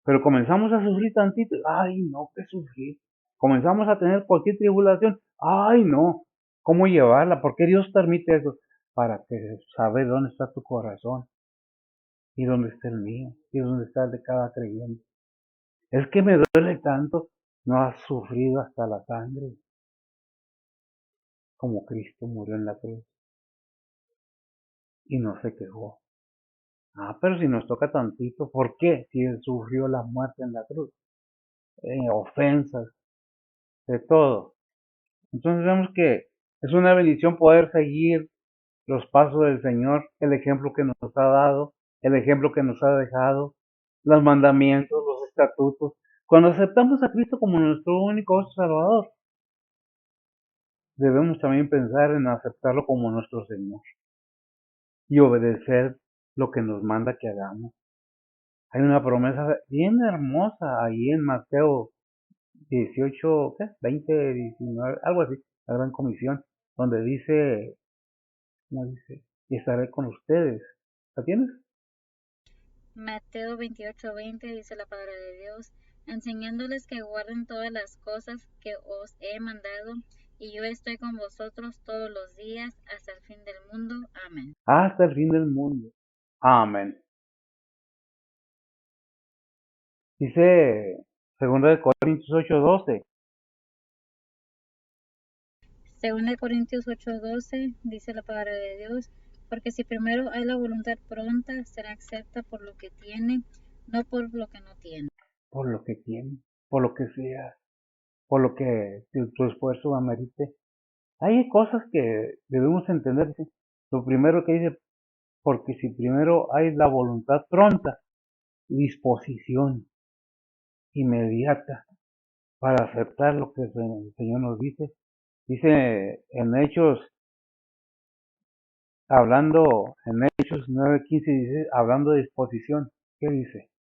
Pero comenzamos a sufrir tantito, ay no, que sufrir. Comenzamos a tener cualquier tribulación, ay no, ¿cómo llevarla? ¿Por qué Dios permite eso? Para que saber dónde está tu corazón y dónde está el mío y dónde está el de cada creyente. Es que me duele tanto, no has sufrido hasta la sangre, como Cristo murió en la cruz y no se quejó. Ah, pero si nos toca tantito, ¿por qué? Si Él sufrió la muerte en la cruz, ofensas, de todo. Entonces vemos que es una bendición poder seguir los pasos del Señor, el ejemplo que nos ha dado, el ejemplo que nos ha dejado, los mandamientos, los estatutos. Cuando aceptamos a Cristo como nuestro único Salvador, debemos también pensar en aceptarlo como nuestro Señor y obedecer lo que nos manda que hagamos. Hay una promesa bien hermosa ahí en Mateo 18, ¿qué? 20, 19, algo así, la gran comisión, donde dice, ¿cómo dice? Y estaré con ustedes. ¿La tienes? Mateo 28:20 dice la palabra de Dios, enseñándoles que guarden todas las cosas que os he mandado, y yo estoy con vosotros todos los días hasta el fin del mundo. Amén. Hasta el fin del mundo. Amén. Dice 2 Corintios 8:12. Según Corintios 8:12 dice la palabra de Dios, porque si primero hay la voluntad pronta, será acepta por lo que tiene, no por lo que no tiene. Por lo que tiene, por lo que sea, por lo que tu esfuerzo amerite. Hay cosas que debemos entender. Lo primero que dice, porque si primero hay la voluntad pronta, disposición inmediata para aceptar lo que el Señor nos dice. Dice en Hechos, hablando en Hechos 9:15, dice, hablando de disposición, ¿qué dice?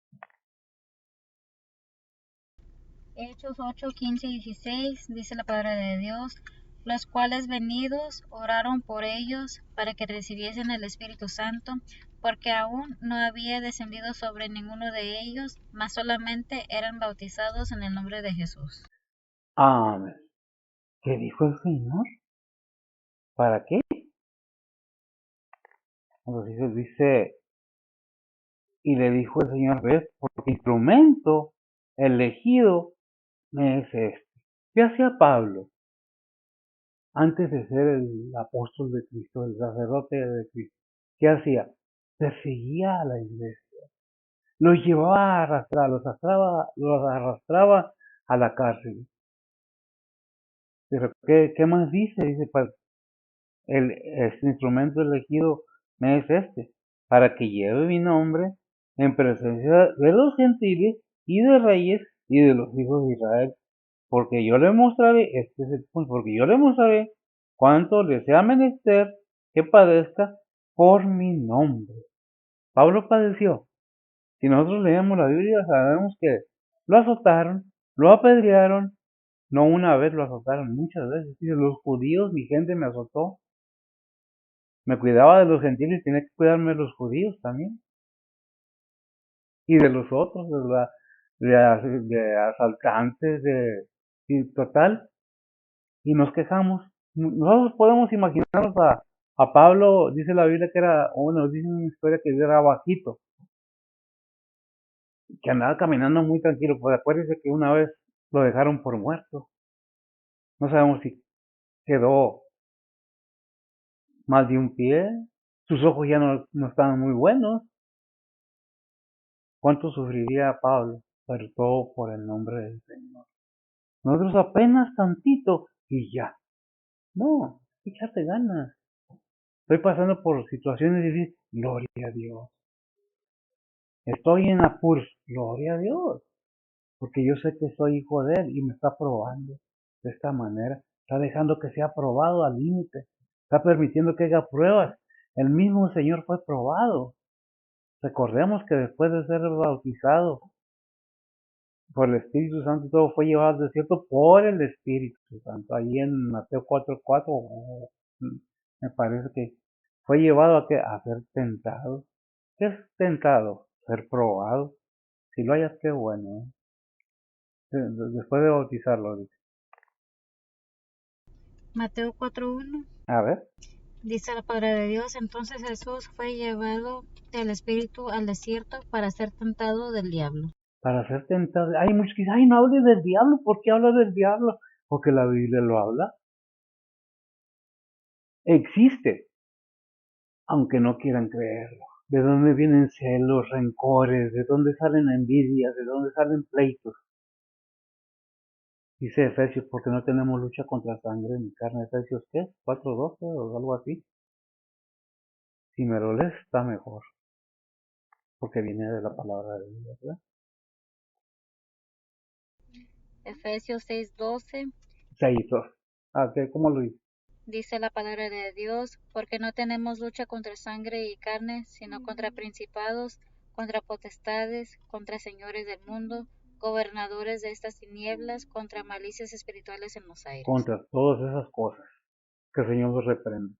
Hechos 8:15 y 16 dice la palabra de Dios, los cuales venidos oraron por ellos para que recibiesen el Espíritu Santo, porque aún no había descendido sobre ninguno de ellos, mas solamente eran bautizados en el nombre de Jesús. Amén. ¿Qué dijo el Señor? ¿Para qué? Entonces dice, Y le dijo el Señor, ves, porque instrumento elegido me es este. ¿Qué hacía Pablo antes de ser el apóstol de Cristo, el sacerdote de Cristo? ¿Qué hacía? Perseguía a la iglesia. Los llevaba a arrastrar, los arrastraba a la cárcel. Pero ¿qué más dice? Dice, pues, este instrumento elegido me es este, para que lleve mi nombre en presencia de los gentiles y de reyes y de los hijos de Israel, porque yo le mostraré, este es el punto, porque yo le mostraré cuánto le sea menester que padezca por mi nombre. Pablo padeció. Si nosotros leemos la Biblia, sabemos que lo azotaron, lo apedrearon, no una vez lo azotaron, muchas veces. Dice, los judíos, mi gente me azotó, me cuidaba de los gentiles, tenía que cuidarme de los judíos también, y de los otros, de asaltantes, y total, y nos quejamos. Nosotros podemos imaginarnos a Pablo, dice la Biblia que era, bueno, dice una historia que era bajito, que andaba caminando muy tranquilo, pues acuérdense que una vez lo dejaron por muerto. No sabemos si quedó más de un pie, sus ojos ya no estaban muy buenos. ¿Cuánto sufriría Pablo? Pero todo por el nombre del Señor. Nosotros apenas tantito y ya. No, échate ganas. Estoy pasando por situaciones difíciles. Gloria a Dios. Estoy en apuros. Gloria a Dios. Porque yo sé que soy hijo de Él y me está probando de esta manera. Está dejando que sea probado al límite. Está permitiendo que haga pruebas. El mismo Señor fue probado. Recordemos que después de ser bautizado por el Espíritu Santo, todo fue llevado al desierto por el Espíritu Santo. Ahí en Mateo 4:4, me parece que fue llevado a ser tentado. ¿Qué es tentado? Ser probado. Si lo hayas, qué bueno. Después de bautizarlo, dice. Mateo 4:1 A ver, dice la palabra de Dios, entonces Jesús fue llevado del Espíritu al desierto para ser tentado del diablo. para ser tentado. Hay muchos que dicen, ay, no hables del diablo. ¿Por qué hablas del diablo? Porque la Biblia lo habla. Existe, aunque no quieran creerlo. ¿De dónde vienen celos, rencores? ¿De dónde salen envidias? ¿De dónde salen pleitos? Dice Efesios, porque no tenemos lucha contra sangre ni carne. Efesios, ¿qué? 4:12 o algo así. Si me lo lees, está mejor, porque viene de la palabra de Dios, ¿verdad? Efesios 6:12 6:2. Ah, ¿cómo lo dice? dice la palabra de Dios, porque no tenemos lucha contra sangre y carne, sino contra principados, contra potestades, contra señores del mundo, gobernadores de estas tinieblas, contra malicias espirituales en los aires. Contra todas esas cosas que el Señor nos reprende.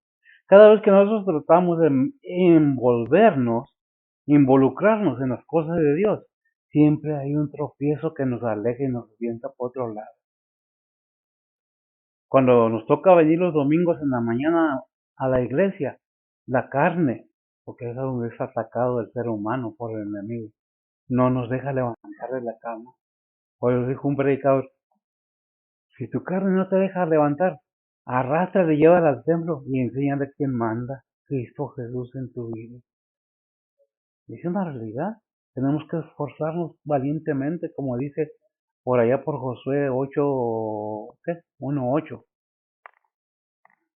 Cada vez que nosotros tratamos de involucrarnos en las cosas de Dios, siempre hay un tropiezo que nos aleja y nos avienta por otro lado. Cuando nos toca venir los domingos en la mañana a la iglesia, la carne, porque es donde es atacado el ser humano por el enemigo, no nos deja levantar de la cama. Por eso dijo un predicador, si tu carne no te deja levantar, arrástrale, llévala al templo y enséñale quién manda, Cristo Jesús en tu vida. Es una realidad. Tenemos que esforzarnos valientemente, como dice por allá por Josué 8, ¿qué? 1:8.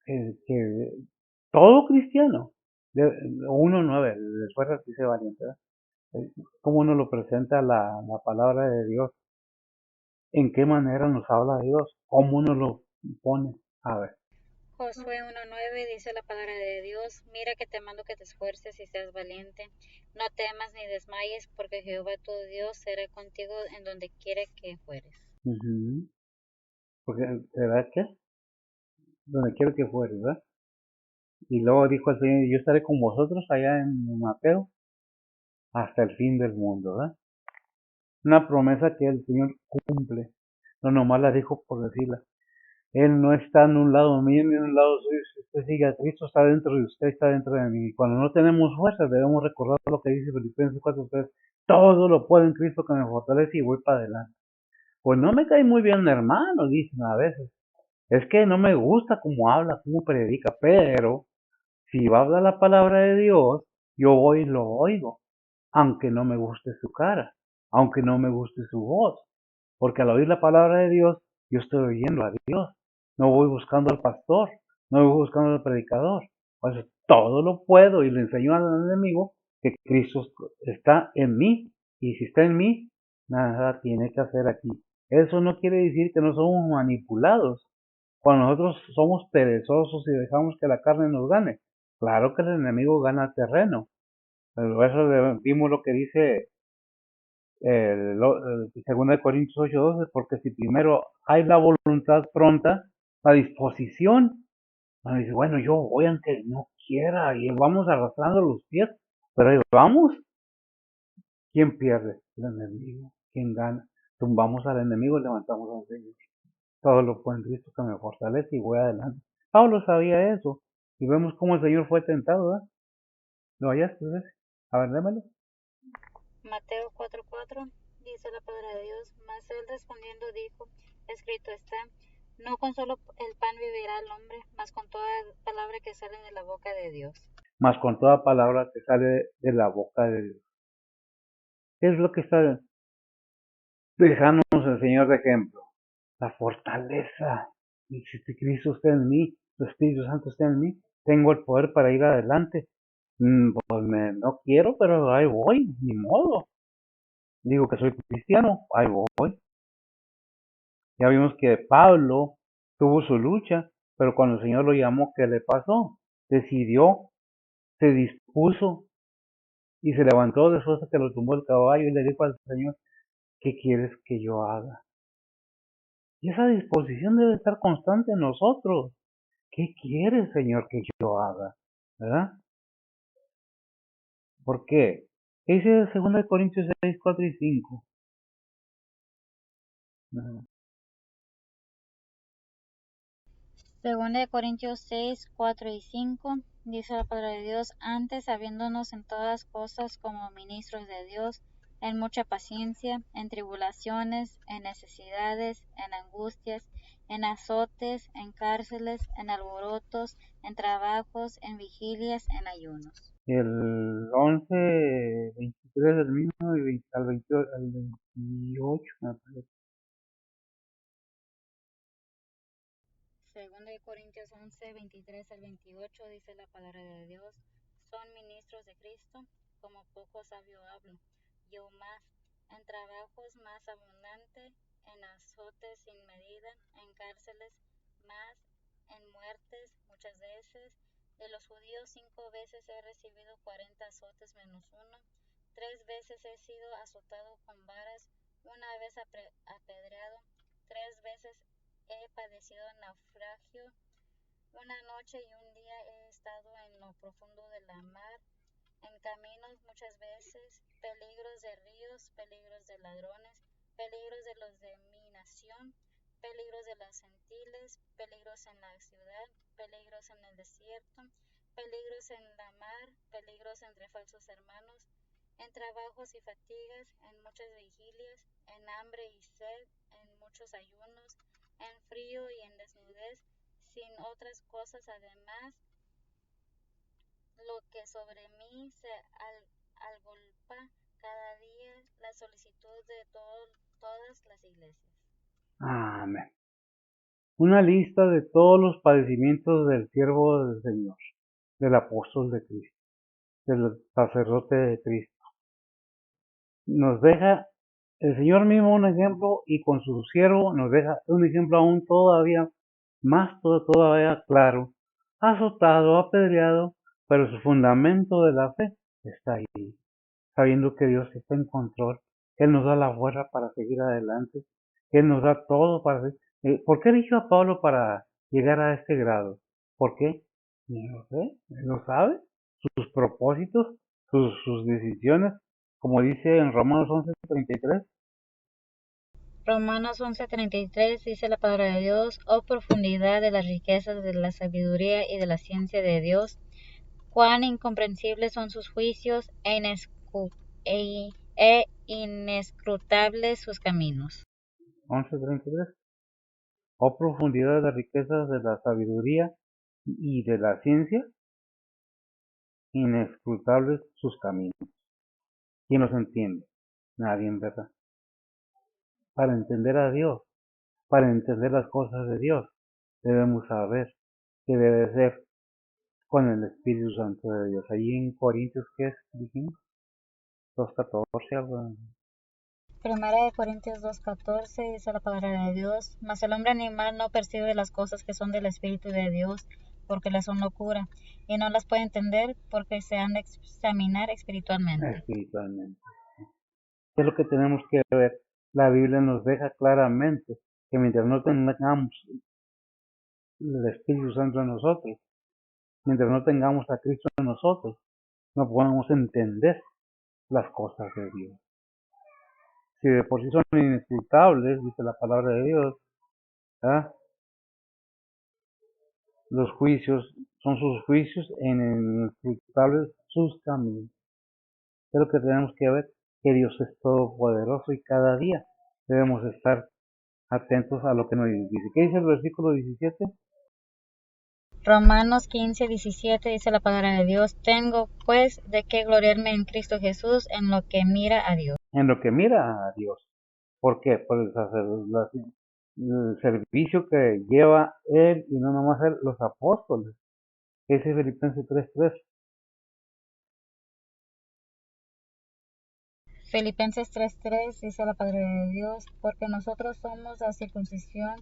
Que todo cristiano, 1:9, después dice valiente, ¿verdad? ¿Cómo nos lo presenta la palabra de Dios? ¿En qué manera nos habla Dios? ¿Cómo nos lo pone? A ver, Josué 1:9 dice la palabra de Dios, mira que te mando que te esfuerces y seas valiente, no temas ni desmayes, porque Jehová tu Dios será contigo en donde quiera que fueres. porque ¿verdad qué? Donde quiero que fuere, ¿verdad? Y luego dijo el Señor, yo estaré con vosotros allá en Mateo hasta el fin del mundo, ¿verdad? Una promesa que el Señor cumple, no nomás la dijo por decirla. Él no está en un lado mío ni en un lado suyo. Si usted sigue a Cristo, está dentro de usted, está dentro de mí. Cuando no tenemos fuerza, debemos recordar lo que dice Filipenses 4:3. Todo lo puedo en Cristo que me fortalece y voy para adelante. Pues no me cae muy bien, hermano, dicen a veces. Es que no me gusta cómo habla, cómo predica, pero si va a hablar la palabra de Dios, yo voy y lo oigo, aunque no me guste su cara, aunque no me guste su voz, porque al oír la palabra de Dios, yo estoy oyendo a Dios, no voy buscando al pastor, no voy buscando al predicador, pues todo lo puedo y le enseño al enemigo que Cristo está en mí, y si está en mí, nada tiene que hacer aquí. Eso no quiere decir que no somos manipulados, cuando nosotros somos perezosos y dejamos que la carne nos gane. Claro que el enemigo gana terreno, pero eso vimos lo que dice según de Corintios 8:12, porque si primero hay la voluntad pronta, la disposición, bueno, dice, bueno, yo voy aunque no quiera, y vamos arrastrando los pies, pero ahí vamos. ¿Quién pierde? El enemigo. ¿Quién gana? Tumbamos al enemigo y levantamos al Señor. Todo lo puedo en Cristo que me fortalece y voy adelante. Pablo sabía eso, y vemos cómo el Señor fue tentado, ¿verdad? ¿Lo hallaste? A ver, démelo. Mateo 4:4 dice la palabra de Dios, mas él respondiendo dijo, escrito está, no con solo el pan vivirá el hombre, mas con toda palabra que sale de la boca de Dios. Más con toda palabra que sale de la boca de Dios. ¿Qué es lo que está dejándonos el Señor de ejemplo? La fortaleza. Y si Cristo está en mí, el Espíritu Santo está en mí, tengo el poder para ir adelante. Pues no quiero, pero ahí voy, ni modo. Digo que soy cristiano, ahí voy. Ya vimos que Pablo tuvo su lucha, pero cuando el Señor lo llamó, ¿qué le pasó? Decidió, se dispuso y se levantó después de que lo tumbó el caballo y le dijo al Señor, ¿qué quieres que yo haga? Y esa disposición debe estar constante en nosotros. ¿Qué quieres, Señor, que yo haga? ¿Verdad? ¿Por qué? ¿Qué dice 2 Corintios 6, 4 y 5? Según de Corintios 6, 4 y 5, dice la palabra de Dios, antes habiéndonos en todas cosas como ministros de Dios, en mucha paciencia, en tribulaciones, en necesidades, en angustias, en azotes, en cárceles, en alborotos, en trabajos, en vigilias, en ayunos. El 11, 23 del mismo y 20, al 28, me parece. Según de Corintios 11, 23 al 28, dice la palabra de Dios, son ministros de Cristo, como poco sabio hablo, yo más, en trabajos más abundante, en azotes sin medida, en cárceles más, en muertes muchas veces. De los judíos 5 veces he recibido 40 azotes menos uno, 3 veces he sido azotado con varas, una vez apedreado, 3 veces he padecido naufragio, una noche y un día he estado en lo profundo de la mar, en caminos muchas veces, peligros de ríos, peligros de ladrones, peligros de los de mi nación, peligros de las gentiles, peligros en la ciudad, peligros en el desierto, peligros en la mar, peligros entre falsos hermanos, en trabajos y fatigas, en muchas vigilias, en hambre y sed, en muchos ayunos, en frío y en desnudez, sin otras cosas además, lo que sobre mí se agolpa cada día la solicitud de todas las iglesias. Amén. Una lista de todos los padecimientos del siervo del Señor, del apóstol de Cristo, del sacerdote de Cristo. Nos deja el Señor mismo un ejemplo y con su siervo nos deja un ejemplo aún todavía más, todavía claro, azotado, apedreado, pero su fundamento de la fe está ahí, sabiendo que Dios está en control, que Él nos da la fuerza para seguir adelante, que Él nos da todo para seguir. ¿Por qué eligió a Pablo para llegar a este grado? ¿Por qué? No lo sé, Él lo sabe, sus propósitos, sus decisiones, como dice en Romanos 11:33. Romanos 11:33 dice la palabra de Dios: oh profundidad de las riquezas de la sabiduría y de la ciencia de Dios, cuán incomprensibles son sus juicios e inescrutables sus caminos. 11:33. Oh profundidad de las riquezas de la sabiduría y de la ciencia, inescrutables sus caminos. ¿Quién los entiende? Nadie, en verdad. Para entender a Dios, para entender las cosas de Dios, debemos saber que debe ser con el Espíritu Santo de Dios. Allí en Corintios, ¿qué es? Dijimos 2:14, algo. Primera de Corintios 2:14 dice la palabra de Dios: mas el hombre animal no percibe las cosas que son del Espíritu de Dios, porque les son locura, y no las puede entender porque se han de examinar espiritualmente. Espiritualmente. ¿Qué es lo que tenemos que ver? La Biblia nos deja claramente que mientras no tengamos el Espíritu Santo en nosotros, mientras no tengamos a Cristo en nosotros, no podemos entender las cosas de Dios. Si de por sí son inescrutables, dice la palabra de Dios, ¿ah? Los juicios son sus juicios en inescrutables sus caminos. Es lo que tenemos que ver, que Dios es todopoderoso y cada día debemos estar atentos a lo que nos dice. ¿Qué dice el versículo 17? Romanos 15:17 dice la palabra de Dios: tengo pues de qué gloriarme en Cristo Jesús en lo que mira a Dios. En lo que mira a Dios. ¿Por qué? Por el servicio que lleva Él y no nomás Él, los apóstoles. ¿Qué dice Filipenses 3:3? Filipenses 3:3 dice la palabra de Dios: porque nosotros somos la circuncisión,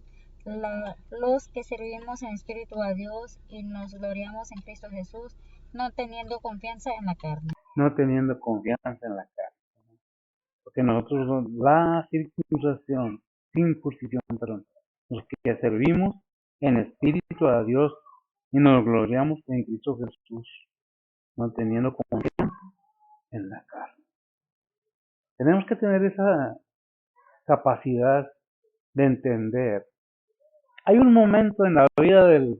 los que servimos en espíritu a Dios y nos gloriamos en Cristo Jesús, no teniendo confianza en la carne. No teniendo confianza en la carne. Porque nosotros somos la circuncisión, perdón, los que servimos en espíritu a Dios y nos gloriamos en Cristo Jesús, no teniendo confianza en la carne. Tenemos que tener esa capacidad de entender. Hay un momento en la vida de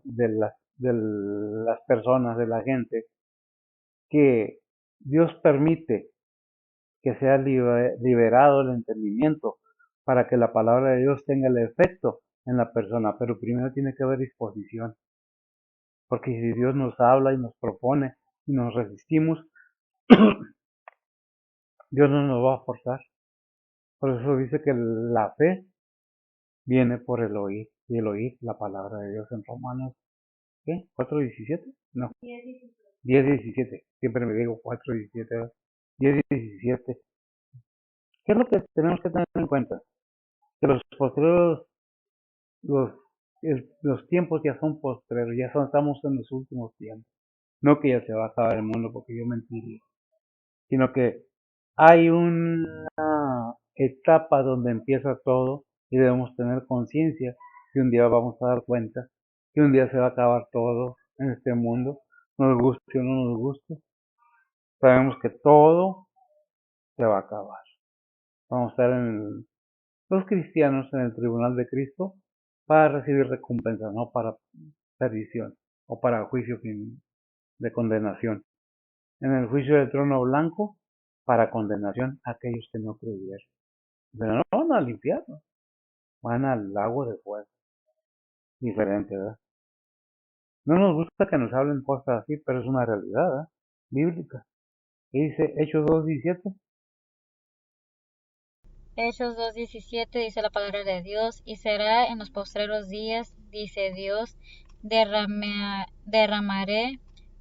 las personas, de la gente, que Dios permite que sea liberado el entendimiento para que la palabra de Dios tenga el efecto en la persona, pero primero tiene que haber disposición, porque si Dios nos habla y nos propone y nos resistimos, Dios no nos va a forzar. Por eso dice que la fe viene por el oír, y el oír la palabra de Dios en Romanos, ¿qué? ¿4:17? No, 10:17. Siempre me digo 4:17. 10:17. ¿Qué es lo que tenemos que tener en cuenta? Que los postreros, los tiempos ya son postreros, estamos en los últimos tiempos. No que ya se va a acabar el mundo, porque yo mentiría, sino que hay una etapa donde empieza todo y debemos tener conciencia que un día vamos a dar cuenta que un día se va a acabar todo en este mundo, nos guste o no nos guste. Sabemos que todo se va a acabar. Vamos a estar los cristianos en el tribunal de Cristo para recibir recompensa, no para perdición o para juicio de condenación. En el juicio del trono blanco, para condenación a aquellos que no creyeron. Pero no van al infierno, van al lago de fuego. Diferente, ¿verdad? No nos gusta que nos hablen cosas así, pero es una realidad, ¿verdad? Bíblica. ¿Qué dice Hechos 2:17? Hechos 2:17 dice la palabra de Dios: y será en los postreros días, dice Dios, derramaré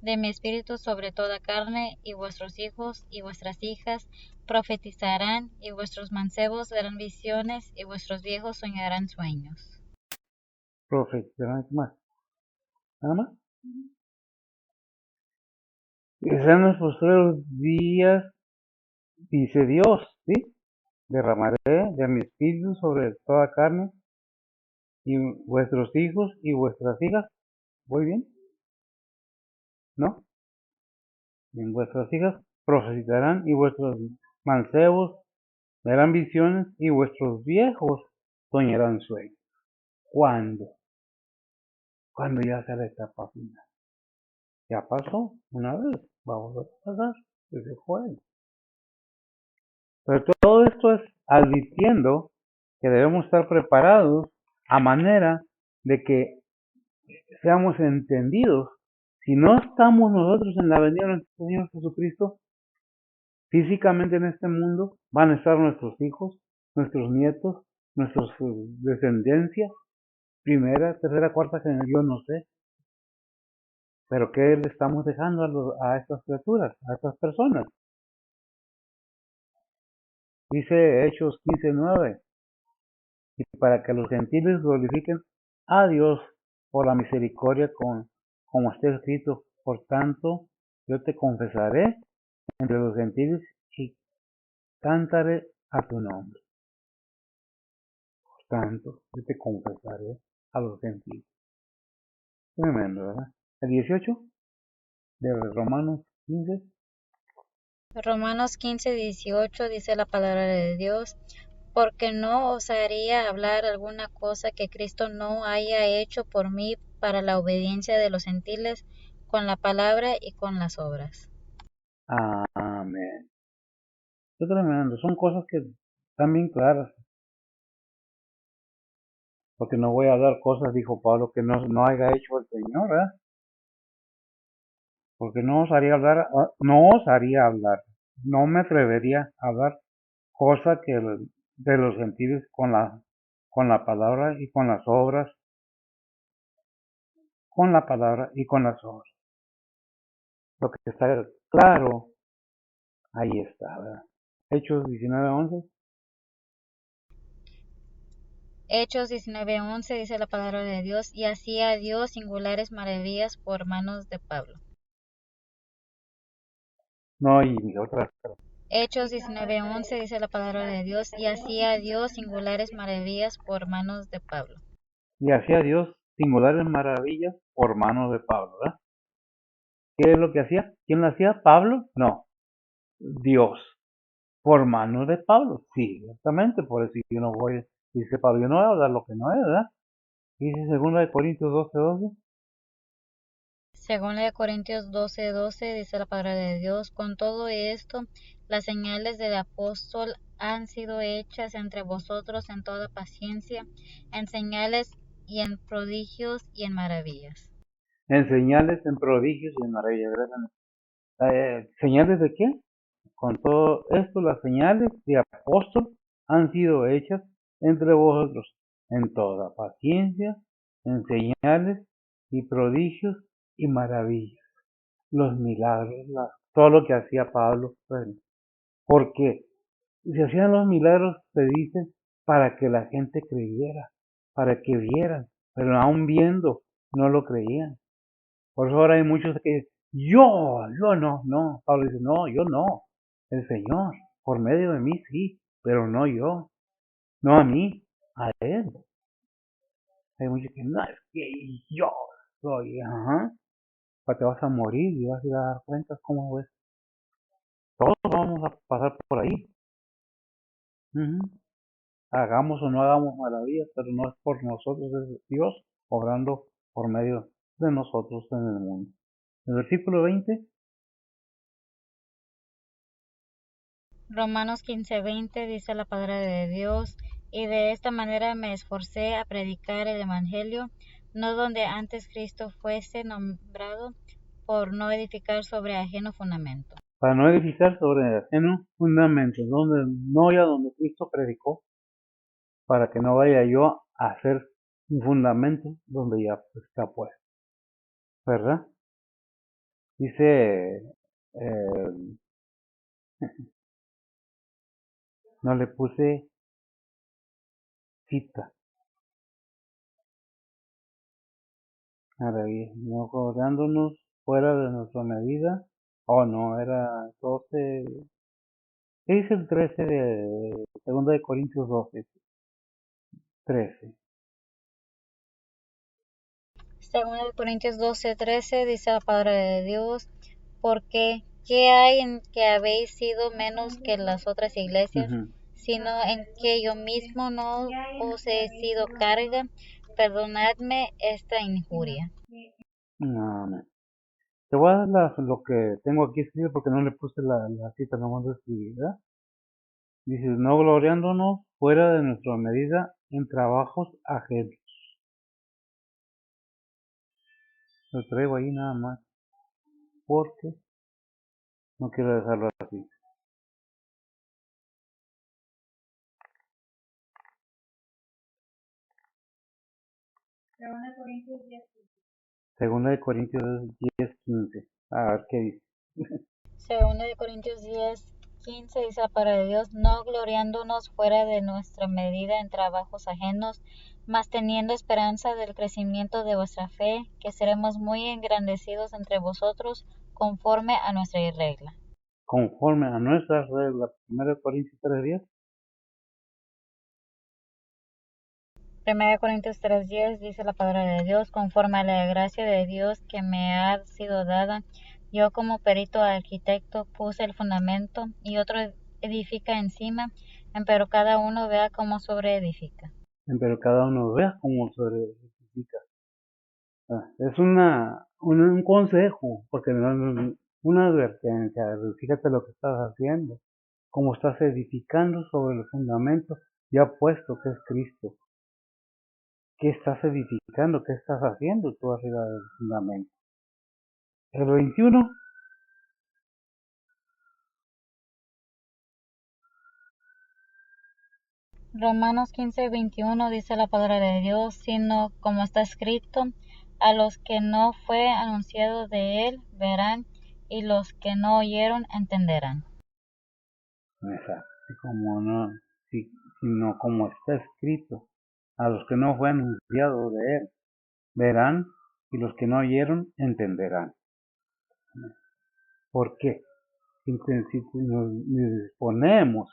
de mi espíritu sobre toda carne, y vuestros hijos y vuestras hijas profetizarán, y vuestros mancebos verán visiones, y vuestros viejos soñarán sueños. Profetizarán, ¿qué más? ¿Nada más? Y serán los postreros días, dice Dios, ¿sí? Derramaré de mi espíritu sobre toda carne, y vuestros hijos y vuestras hijas, ¿voy bien? ¿No? En vuestras hijas profetizarán, y vuestros mancebos verán visiones, y vuestros viejos soñarán sueños. ¿Cuándo? Cuando ya sea la etapa final. Ya pasó una vez, vamos a pasar, ese fue. Pero todo esto es advirtiendo que debemos estar preparados a manera de que seamos entendidos. Si no estamos nosotros en la venida de nuestro Señor Jesucristo, físicamente en este mundo van a estar nuestros hijos, nuestros nietos, nuestros descendencia, primera, tercera, cuarta generación, yo no sé. Pero ¿qué le estamos dejando a estas criaturas, a estas personas? Dice Hechos 15:9, y para que los gentiles glorifiquen a Dios por la misericordia como está escrito, por tanto yo te confesaré entre los gentiles y cantaré a tu nombre. Por tanto yo te confesaré a los gentiles. Tremendo, ¿verdad? El 18 de Romanos 15. Romanos 15:18 dice la palabra de Dios, porque no osaría hablar alguna cosa que Cristo no haya hecho por mí para la obediencia de los gentiles con la palabra y con las obras. Amén. Qué tremendo. Son cosas que están bien claras. Porque no voy a hablar cosas, dijo Pablo, que no haya hecho el Señor, ¿verdad? Porque no osaría hablar, no me atrevería a hablar cosas que de los gentiles con la palabra y con las obras, con la palabra y con las obras. Lo que está claro, ahí está, ¿verdad? Hechos 19:11. Hechos 19:11 dice la palabra de Dios, y hacía Dios singulares maravillas por manos de Pablo. No, y otras. Hechos 19:11 dice la palabra de Dios, y hacía Dios singulares maravillas por manos de Pablo. Y hacía Dios singulares maravillas por manos de Pablo, ¿verdad? ¿Qué es lo que hacía? ¿Quién lo hacía? ¿Pablo? No, Dios. Por manos de Pablo. Sí, exactamente. Por eso yo no voy, dice Pablo, yo no voy a hablar lo que no es, ¿verdad? Dice 2 Corintios 12:12. Según la de Corintios 12:12 dice la palabra de Dios, con todo esto, las señales del apóstol han sido hechas entre vosotros en toda paciencia, en señales y en prodigios y en maravillas. En señales, en prodigios y en maravillas. ¿Señales de qué? Con todo esto, las señales de apóstol han sido hechas entre vosotros en toda paciencia, en señales y prodigios y maravillas. Los milagros, todo lo que hacía Pablo. Porque se hacían los milagros, se dice, para que la gente creyera, para que vieran, pero aún viendo, no lo creían. Por eso ahora hay muchos que dicen, yo no. Pablo dice, no, yo no. El Señor, por medio de mí sí, pero no yo, no a mí, a Él. Hay muchos que no, es que yo soy, te vas a morir y vas a ir a dar cuentas cómo ves. Todos vamos a pasar por ahí. Hagamos o no hagamos maravillas, pero no es por nosotros, es Dios obrando por medio de nosotros en el mundo. El versículo 20. Romanos 15:20 dice la palabra de Dios, y de esta manera me esforcé a predicar el Evangelio, no donde antes Cristo fuese nombrado, por no edificar sobre ajeno fundamento. Para no edificar sobre ajeno fundamento, donde no ya donde Cristo predicó, para que no vaya yo a hacer un fundamento donde ya está puesto, ¿verdad? Dice, no le puse cita, maravilla, no cobrándonos fuera de nuestra medida, no, era 12, ¿qué dice el 13 de 2 Corintios 12? 13. Según el Corintios 12:13 dice la palabra de Dios, porque ¿qué hay en que habéis sido menos que las otras iglesias? Uh-huh. sino en que yo mismo no os he sido carga. Perdonadme esta injuria. Amén. Te voy a dar lo que tengo aquí escrito porque no le puse la cita, nomás lo escribí, ¿verdad? Dice, no gloriándonos fuera de nuestra medida en trabajos ajenos. Lo traigo ahí nada más porque no quiero dejarlo así. Segunda de Corintios 10:15. A ver qué dice. Segunda de Corintios 10:15 dice la palabra de Dios, no gloriándonos fuera de nuestra medida en trabajos ajenos, mas teniendo esperanza del crecimiento de vuestra fe, que seremos muy engrandecidos entre vosotros conforme a nuestra regla. Conforme a nuestras reglas. 1 Corintios 3:10. 1 Corintios 3:10 dice la palabra de Dios, conforme a la gracia de Dios que me ha sido dada, yo como perito arquitecto puse el fundamento y otro edifica encima, pero cada uno vea cómo sobreedifica. Pero cada uno vea cómo se edifica. Es un consejo, porque no es una advertencia. Fíjate lo que estás haciendo, cómo estás edificando sobre el fundamento ya puesto que es Cristo. ¿Qué estás edificando? ¿Qué estás haciendo tú arriba del fundamento? El 21. Romanos 15:21 dice la palabra de Dios, sino como está escrito, a los que no fue anunciado de él verán, y los que no oyeron entenderán. Exacto. Como no, sino como está escrito, a los que no fue anunciado de él verán, y los que no oyeron entenderán. ¿Por qué? Si nos disponemos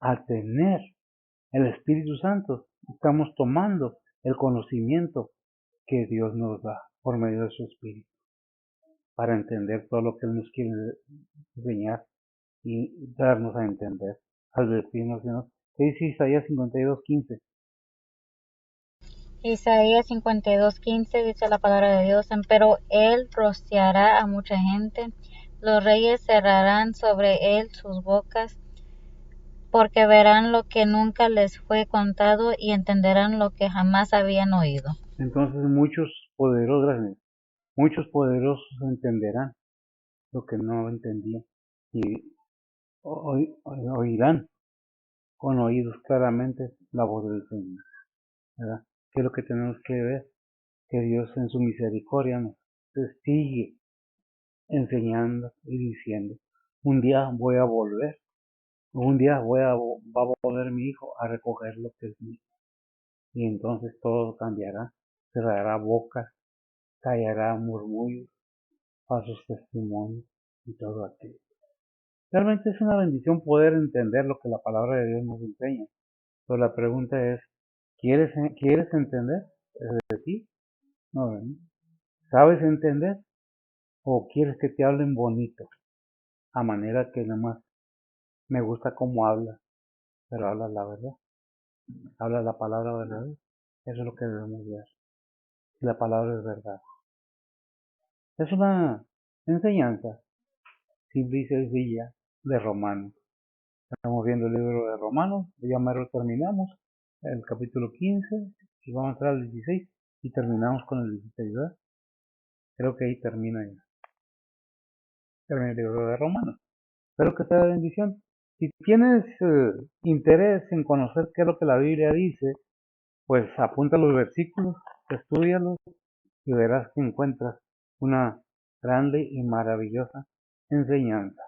a tener el Espíritu Santo, estamos tomando el conocimiento que Dios nos da por medio de su Espíritu para entender todo lo que Él nos quiere enseñar y darnos a entender al decirnos, ¿qué dice Isaías 52:15? Isaías 52:15 dice la palabra de Dios, pero él rociará a mucha gente, los reyes cerrarán sobre él sus bocas, porque verán lo que nunca les fue contado y entenderán lo que jamás habían oído. Entonces muchos poderosos entenderán lo que no entendían y oirán con oídos claramente la voz del Señor, ¿verdad? ¿Qué es lo que tenemos que ver? Que Dios en su misericordia nos sigue enseñando y diciendo, un día voy a volver, un día va a volver mi hijo a recoger lo que es mío. Y entonces todo cambiará, cerrará bocas, callará murmullos, falsos testimonios y todo aquello. Realmente es una bendición poder entender lo que la palabra de Dios nos enseña. Pero la pregunta es, ¿quieres entender de ti? No, ¿verdad? ¿Sabes entender? ¿O quieres que te hablen bonito? A manera que nomás me gusta cómo habla, pero habla la verdad, habla la palabra verdadera. Eso es lo que debemos ver. Si la palabra es verdad. Es una enseñanza simple y sencilla de Romanos. Estamos viendo el libro de Romanos, ya mero terminamos, el capítulo 15, y vamos a entrar al 16, y terminamos con el 16, ¿verdad? Creo que ahí termina ya. Termina el libro de Romanos. Espero que sea de bendición. Si tienes interés en conocer qué es lo que la Biblia dice, pues apunta los versículos, estúdialos y verás que encuentras una grande y maravillosa enseñanza.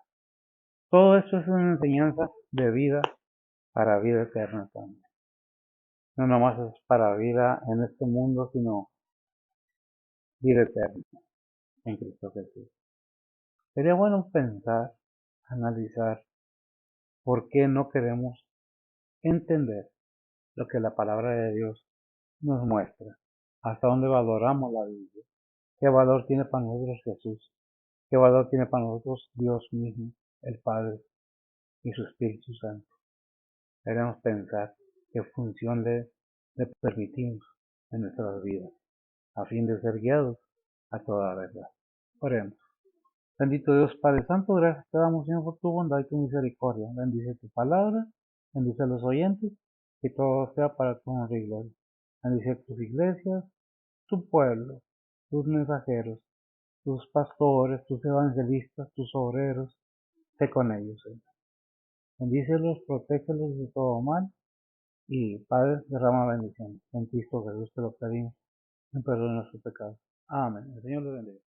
Todo esto es una enseñanza de vida para vida eterna también. No nomás es para vida en este mundo, sino vida eterna en Cristo Jesús. Sería bueno pensar, analizar por qué no queremos entender lo que la palabra de Dios nos muestra, hasta dónde valoramos la Biblia, qué valor tiene para nosotros Jesús, qué valor tiene para nosotros Dios mismo, el Padre y su Espíritu Santo. Debemos pensar qué función le permitimos en nuestras vidas, a fin de ser guiados a toda verdad. Oremos. Bendito Dios Padre Santo, gracias te damos, Señor, por tu bondad y tu misericordia. Bendice tu palabra, bendice a los oyentes, que todo sea para tu honra y gloria. Bendice tus iglesias, tu pueblo, tus mensajeros, tus pastores, tus evangelistas, tus obreros. Sé con ellos, Señor. Bendícelos, protégelos de todo mal y, Padre, derrama bendición. En Cristo Jesús te lo pedimos, en perdón de nuestros pecados. Amén. El Señor los bendiga.